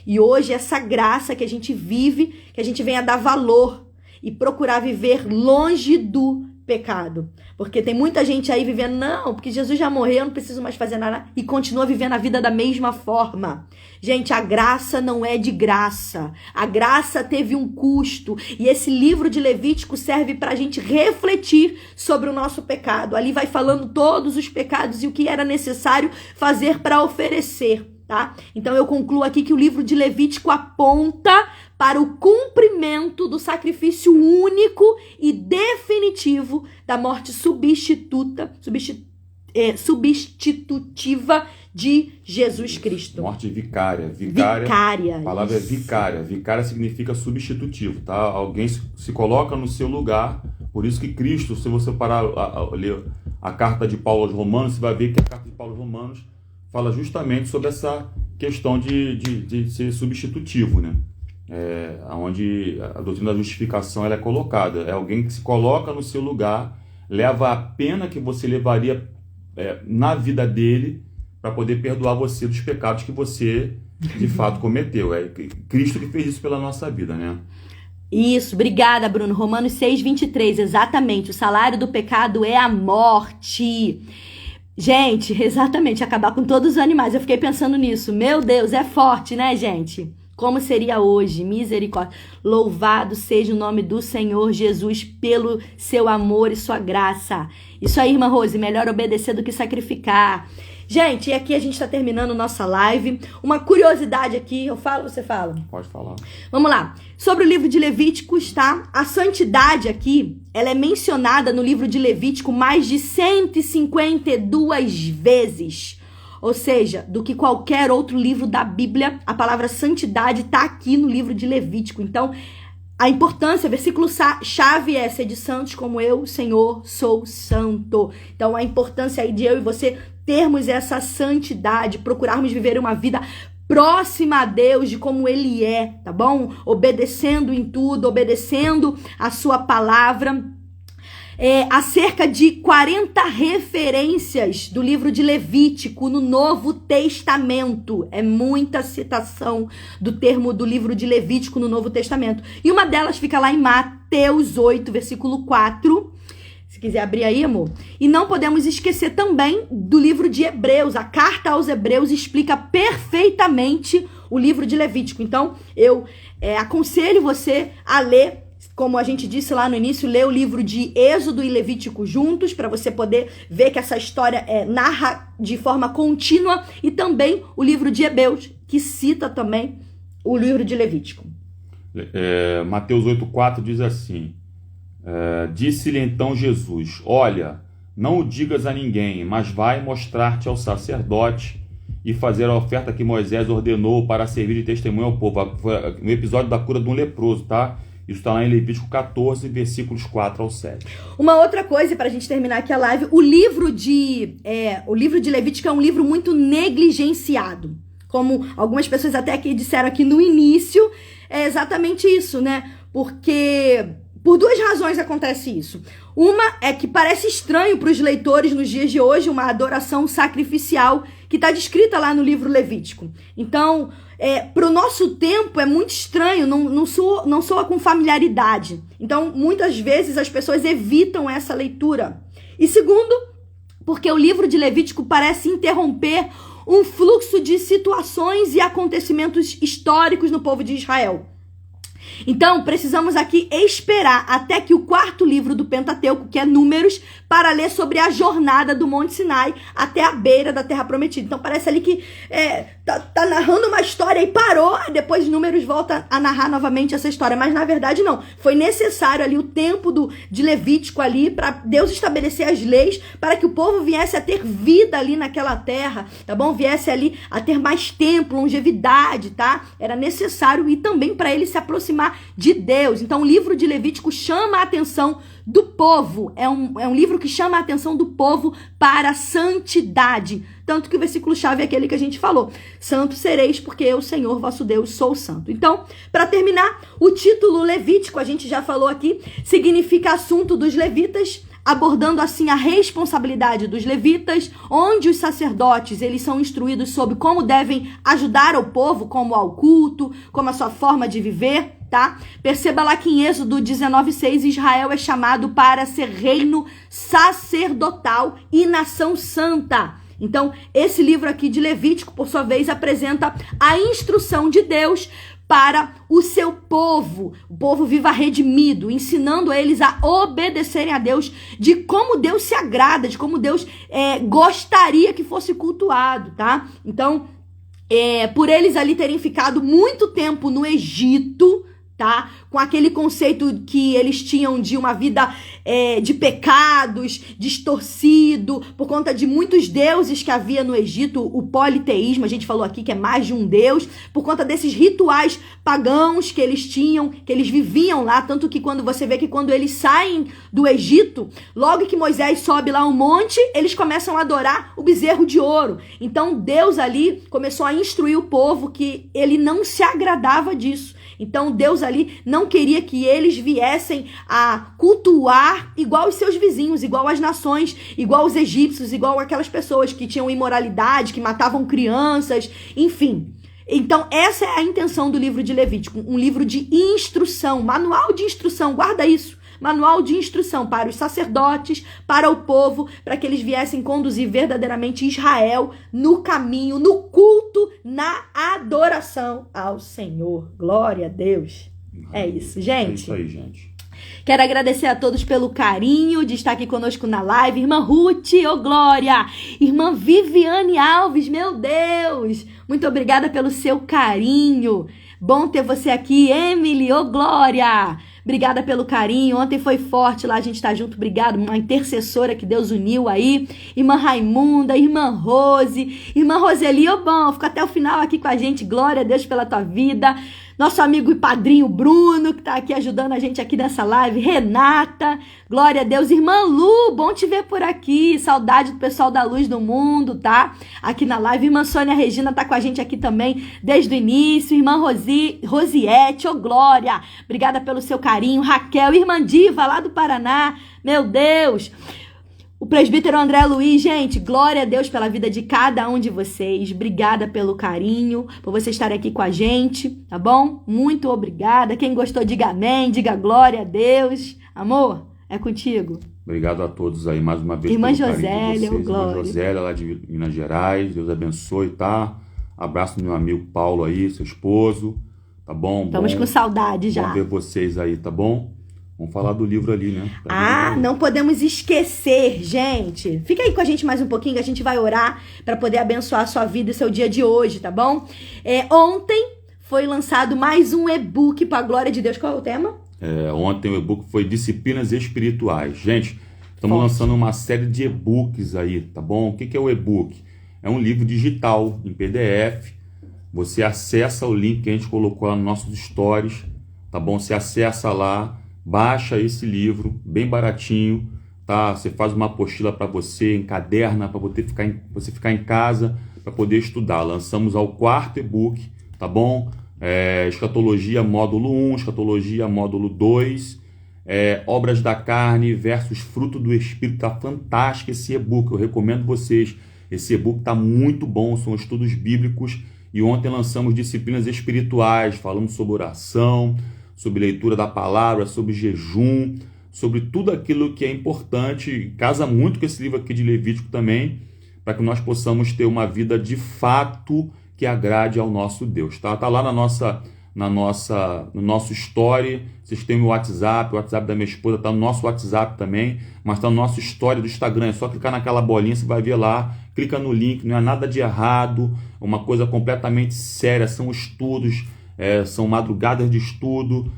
E hoje, essa graça que a gente vive, que a gente venha dar valor e procurar viver longe do pecado. Porque tem muita gente aí vivendo, não, porque Jesus já morreu, eu não preciso mais fazer nada, e continua vivendo a vida da mesma forma. Gente, a graça não é de graça. A graça teve um custo. E esse livro de Levítico serve para a gente refletir sobre o nosso pecado. Ali vai falando todos os pecados e o que era necessário fazer para oferecer. Tá? Então eu concluo aqui que o livro de Levítico aponta para o cumprimento do sacrifício único e definitivo da morte substitutiva de Jesus Cristo. Morte vicária. Vicária. A palavra é vicária. Vicária significa substitutivo, tá? Alguém se coloca no seu lugar. Por isso que Cristo, se você parar a ler a carta de Paulo aos Romanos, você vai ver que a carta de Paulo aos Romanos fala justamente sobre essa questão de ser substitutivo, né? Onde a doutrina da justificação ela é colocada. É alguém que se coloca no seu lugar, leva a pena que você levaria na vida dele para poder perdoar você dos pecados que você de fato cometeu. É Cristo que fez isso pela nossa vida, né? Isso, obrigada, Bruno. Romanos 6:23, exatamente. O salário do pecado é a morte. Gente, exatamente, acabar com todos os animais. Eu fiquei pensando nisso. Meu Deus, é forte, né, gente? Como seria hoje? Misericórdia. Louvado seja o nome do Senhor Jesus pelo seu amor e sua graça. Isso aí, irmã Rose, melhor obedecer do que sacrificar. Gente, e aqui a gente está terminando nossa live. Uma curiosidade aqui, eu falo ou você fala? Pode falar. Vamos lá. Sobre o livro de Levíticos, tá? A santidade aqui, ela é mencionada no livro de Levítico mais de 152 vezes. Ou seja, do que qualquer outro livro da Bíblia, a palavra santidade está aqui no livro de Levítico. Então, a importância, versículo chave é ser de santos como eu, Senhor, sou santo. Então, a importância aí de eu e você termos essa santidade, procurarmos viver uma vida próxima a Deus, de como Ele é, tá bom? Obedecendo em tudo, obedecendo a sua palavra. Há cerca de 40 referências do livro de Levítico no Novo Testamento. É muita citação do termo do livro de Levítico no Novo Testamento. E uma delas fica lá em Mateus 8, versículo 4. Se quiser abrir aí, amor. E não podemos esquecer também do livro de Hebreus. A carta aos Hebreus explica perfeitamente o livro de Levítico. Então, eu aconselho você a ler, como a gente disse lá no início, ler o livro de Êxodo e Levítico juntos, para você poder ver que essa história narra de forma contínua, e também o livro de Hebreus, que cita também o livro de Levítico. Mateus 8,4 diz assim: disse-lhe então Jesus: olha, não o digas a ninguém, mas vai mostrar-te ao sacerdote e fazer a oferta que Moisés ordenou para servir de testemunho ao povo. Foi no episódio da cura de um leproso, tá? Isso está lá em Levítico 14, versículos 4 ao 7. Uma outra coisa, para a gente terminar aqui a live, o livro de Levítico é um livro muito negligenciado. Como algumas pessoas até aqui disseram aqui no início, é exatamente isso, né? Porque Por duas razões acontece isso. Uma é que parece estranho para os leitores nos dias de hoje uma adoração sacrificial que está descrita lá no livro Levítico. Então, para o nosso tempo é muito estranho, não soa com familiaridade. Então, muitas vezes as pessoas evitam essa leitura. E segundo, porque o livro de Levítico parece interromper um fluxo de situações e acontecimentos históricos no povo de Israel. Então, precisamos aqui esperar até que o quarto livro do Pentateuco, que é Números, para ler sobre a jornada do Monte Sinai até a beira da Terra Prometida. Então, parece ali que tá narrando uma história e parou, e depois Números volta a narrar novamente essa história. Mas, na verdade, não. Foi necessário ali o tempo de Levítico ali para Deus estabelecer as leis para que o povo viesse a ter vida ali naquela terra, tá bom? Viesse ali a ter mais tempo, longevidade, tá? Era necessário e também para ele se aproximar de Deus. Então o livro de Levítico chama a atenção do povo, é um livro que chama a atenção do povo para a santidade, tanto que o versículo-chave é aquele que a gente falou: santo sereis porque eu, Senhor, vosso Deus, sou santo. Então, para terminar, o título Levítico, a gente já falou aqui, significa assunto dos levitas, abordando assim a responsabilidade dos levitas, onde os sacerdotes eles são instruídos sobre como devem ajudar o povo, como ao culto, como a sua forma de viver, tá? Perceba lá que em Êxodo 19:6 Israel é chamado para ser reino sacerdotal e nação santa. Então, esse livro aqui de Levítico, por sua vez, apresenta a instrução de Deus para o seu povo, o povo viva redimido, ensinando eles a obedecerem a Deus, de como Deus se agrada, de como Deus gostaria que fosse cultuado, tá? Então, por eles ali terem ficado muito tempo no Egito, tá? Com aquele conceito que eles tinham de uma vida de pecados, distorcido, por conta de muitos deuses que havia no Egito, o politeísmo, a gente falou aqui que é mais de um deus, por conta desses rituais pagãos que eles tinham, que eles viviam lá, tanto que quando você vê que quando eles saem do Egito, logo que Moisés sobe lá um monte, eles começam a adorar o bezerro de ouro. Então Deus ali começou a instruir o povo que ele não se agradava disso. Então Deus ali não queria que eles viessem a cultuar igual os seus vizinhos, igual as nações, igual os egípcios, igual aquelas pessoas que tinham imoralidade, que matavam crianças, enfim. Então essa é a intenção do livro de Levítico, um livro de instrução, manual de instrução, guarda isso. Manual de instrução para os sacerdotes, para o povo, para que eles viessem conduzir verdadeiramente Israel no caminho, no culto, na adoração ao Senhor. Glória a Deus. É isso, gente. É isso aí, gente. Quero agradecer a todos pelo carinho de estar aqui conosco na live. Irmã Ruth, ô glória! Irmã Viviane Alves, meu Deus! Muito obrigada pelo seu carinho. Bom ter você aqui, Emily, ô glória! Obrigada pelo carinho. Ontem foi forte lá, a gente tá junto. Obrigado. Uma intercessora que Deus uniu aí. Irmã Raimunda, irmã Rose, irmã Roseli, ô bom, fica até o final aqui com a gente. Glória a Deus pela tua vida. Nosso amigo e padrinho Bruno, que tá aqui ajudando a gente aqui nessa live. Renata, glória a Deus. Irmã Lu, bom te ver por aqui. Saudade do pessoal da Luz do Mundo, tá? Aqui na live. Irmã Sônia Regina tá com a gente aqui também desde o início. Irmã Rosiette, ô glória. Obrigada pelo seu carinho. Raquel, irmã Diva lá do Paraná. Meu Deus. O presbítero André Luiz, gente, glória a Deus pela vida de cada um de vocês. Obrigada pelo carinho, por vocês estarem aqui com a gente, tá bom? Muito obrigada. Quem gostou, diga amém, diga glória a Deus. Amor, é contigo. Obrigado a todos aí mais uma vez. Irmã pelo carinho de Josélia, vocês. glória. Irmã Josélia, lá de Minas Gerais. Deus abençoe, tá? Abraço do meu amigo Paulo aí, seu esposo, tá bom? Estamos com saudade já. Vamos ver vocês aí, tá bom? Vamos falar do livro ali, né? Não podemos esquecer, gente. Fica aí com a gente mais um pouquinho, que a gente vai orar para poder abençoar a sua vida e seu dia de hoje, tá bom? Ontem foi lançado mais um e-book para a glória de Deus. Qual é o tema? Ontem o e-book foi Disciplinas Espirituais. Gente, estamos lançando uma série de e-books aí, tá bom? O que é o e-book? É um livro digital, em PDF. Você acessa o link que a gente colocou lá nos nossos stories, tá bom? Você acessa lá. Baixa esse livro, bem baratinho, tá? Você faz uma apostila para você, encaderna, para você ficar em casa, para poder estudar. Lançamos ao quarto e-book, tá bom? Escatologia módulo 1, escatologia módulo 2, Obras da Carne versus Fruto do Espírito. Tá fantástico esse e-book, eu recomendo vocês. Esse e-book tá muito bom, são estudos bíblicos. E ontem lançamos disciplinas espirituais, falamos sobre oração, sobre leitura da palavra, sobre jejum, sobre tudo aquilo que é importante. Casa muito com esse livro aqui de Levítico também, para que nós possamos ter uma vida de fato que agrade ao nosso Deus. Tá lá no nosso story. Vocês têm o WhatsApp da minha esposa, tá no nosso WhatsApp também, mas tá no nosso story do Instagram. É só clicar naquela bolinha, você vai ver lá, clica no link, não é nada de errado, é uma coisa completamente séria, são estudos, são madrugadas de estudo,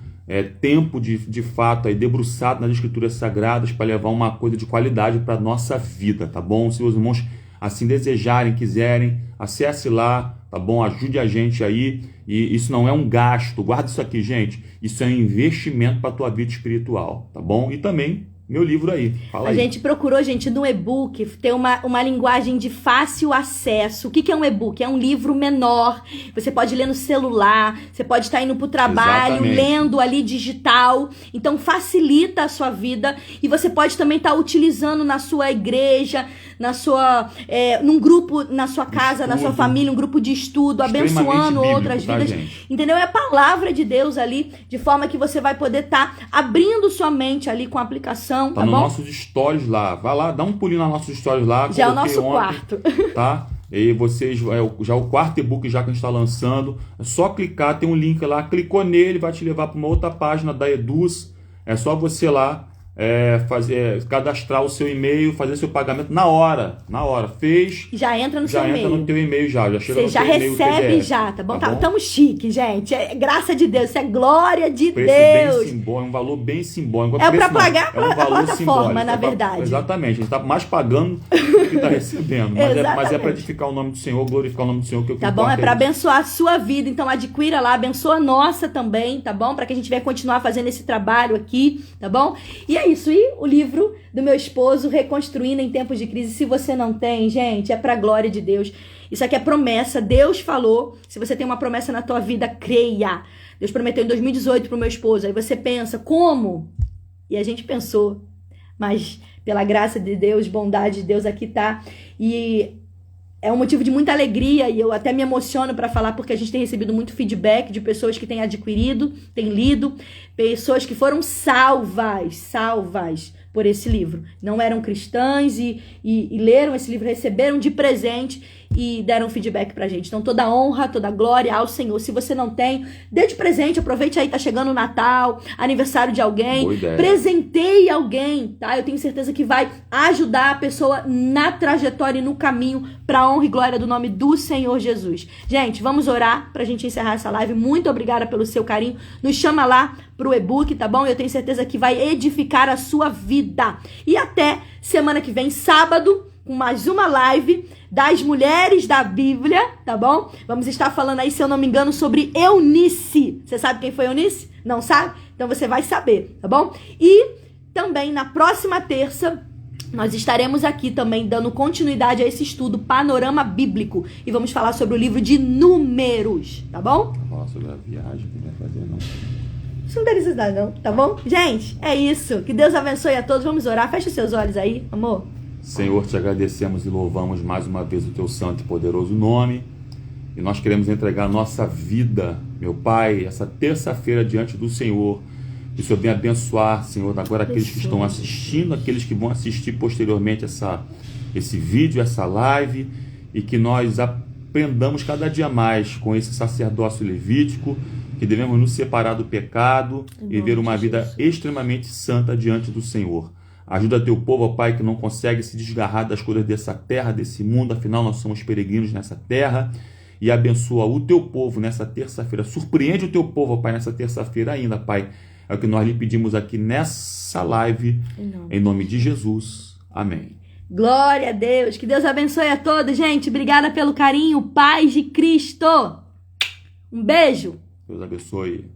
tempo de fato aí debruçado nas escrituras sagradas para levar uma coisa de qualidade para a nossa vida, tá bom? Se os irmãos assim desejarem, quiserem, acesse lá, tá bom? Ajude a gente aí. E isso não é um gasto, guarda isso aqui, gente. Isso é um investimento para a tua vida espiritual, tá bom? E também meu livro aí, fala aí. A gente procurou, gente, no e-book ter uma linguagem de fácil acesso. O que é um e-book? É um livro menor, você pode ler no celular, você pode estar indo para o trabalho, Exatamente. lendo ali digital, então facilita a sua vida e você pode também estar utilizando na sua igreja, num grupo, na sua casa, na sua família, um grupo de estudo, abençoando bíblico, outras tá, vidas, gente? entendeu? É a palavra de Deus ali, de forma que você vai poder estar abrindo sua mente ali com a aplicação. Tá nos bom? nossos stories lá. Vai lá, dá um pulinho nos nossos stories lá. Já é o nosso ontem, quarto. Tá? E vocês, já o quarto e-book já que a gente está lançando. É só clicar, tem um link lá. Clicou nele, vai te levar para uma outra página da Eduz. É só você lá cadastrar o seu e-mail, fazer seu pagamento na hora. Fez. Já entra no seu e-mail. Já entra no teu e-mail já chega Você no já teu e-mail recebe PDF, já, tá bom? Tá bom? Tamo chique, gente. É graça de Deus, isso é glória de Preço Deus. bem simbólico, um valor bem simbólico. É para pagar é um a valor plataforma, simbólico. na verdade. Exatamente, a gente está mais pagando do que está recebendo. Mas é para Exatamente. edificar o nome do Senhor, glorificar o nome do Senhor. Que Tá bom? É para abençoar a sua vida. Então adquira lá, abençoa a nossa também, tá bom? Para que a gente venha continuar fazendo esse trabalho aqui, tá bom? E é isso. E o livro do meu esposo, Reconstruindo em Tempos de Crise. Se você não tem, gente, é pra glória de Deus. Isso aqui é promessa. Deus falou. Se você tem uma promessa na tua vida, creia. Deus prometeu em 2018 pro meu esposo. Aí você pensa, como? E a gente pensou. Mas pela graça de Deus, bondade de Deus, aqui tá. E é um motivo de muita alegria e eu até me emociono para falar porque a gente tem recebido muito feedback de pessoas que têm adquirido, têm lido, pessoas que foram salvas por esse livro. Não eram cristãs e leram esse livro, receberam de presente e deram feedback pra gente. Então toda honra, toda glória ao Senhor. Se você não tem, dê de presente, aproveite aí, tá chegando o Natal, aniversário de alguém, presenteie alguém, tá? Eu tenho certeza que vai ajudar a pessoa na trajetória e no caminho pra honra e glória do nome do Senhor Jesus. Gente, vamos orar pra gente encerrar essa live. Muito obrigada pelo seu carinho. Nos chama lá pro e-book, tá bom? Eu tenho certeza que vai edificar a sua vida. E até semana que vem, sábado, com mais uma live das mulheres da Bíblia, tá bom? Vamos estar falando aí, se eu não me engano, sobre Eunice. Você sabe quem foi Eunice? Não sabe? Então você vai saber, tá bom? E também na próxima terça, nós estaremos aqui também dando continuidade a esse estudo Panorama Bíblico. E vamos falar sobre o livro de Números, tá bom? Falar sobre a viagem que vai fazer, não. Isso não tem necessidade, não, tá bom? Gente, é isso. Que Deus abençoe a todos. Vamos orar. Fecha os seus olhos aí, amor. Senhor, te agradecemos e louvamos mais uma vez o teu santo e poderoso nome. E nós queremos entregar a nossa vida, meu Pai, essa terça-feira diante do Senhor. Que o Senhor venha abençoar, Senhor, agora aqueles que estão assistindo, aqueles que vão assistir posteriormente esse vídeo, essa live, e que nós aprendamos cada dia mais com esse sacerdócio levítico, que devemos nos separar do pecado e viver uma vida extremamente santa diante do Senhor. Ajuda teu povo, ó Pai, que não consegue se desgarrar das coisas dessa terra, desse mundo, afinal nós somos peregrinos nessa terra, e abençoa o teu povo nessa terça-feira. Surpreende o teu povo, ó Pai, nessa terça-feira ainda, Pai. É o que nós lhe pedimos aqui nessa live, em nome de Jesus. Amém. Glória a Deus. Que Deus abençoe a todos, gente. Obrigada pelo carinho. Paz de Cristo. Um beijo. Deus abençoe.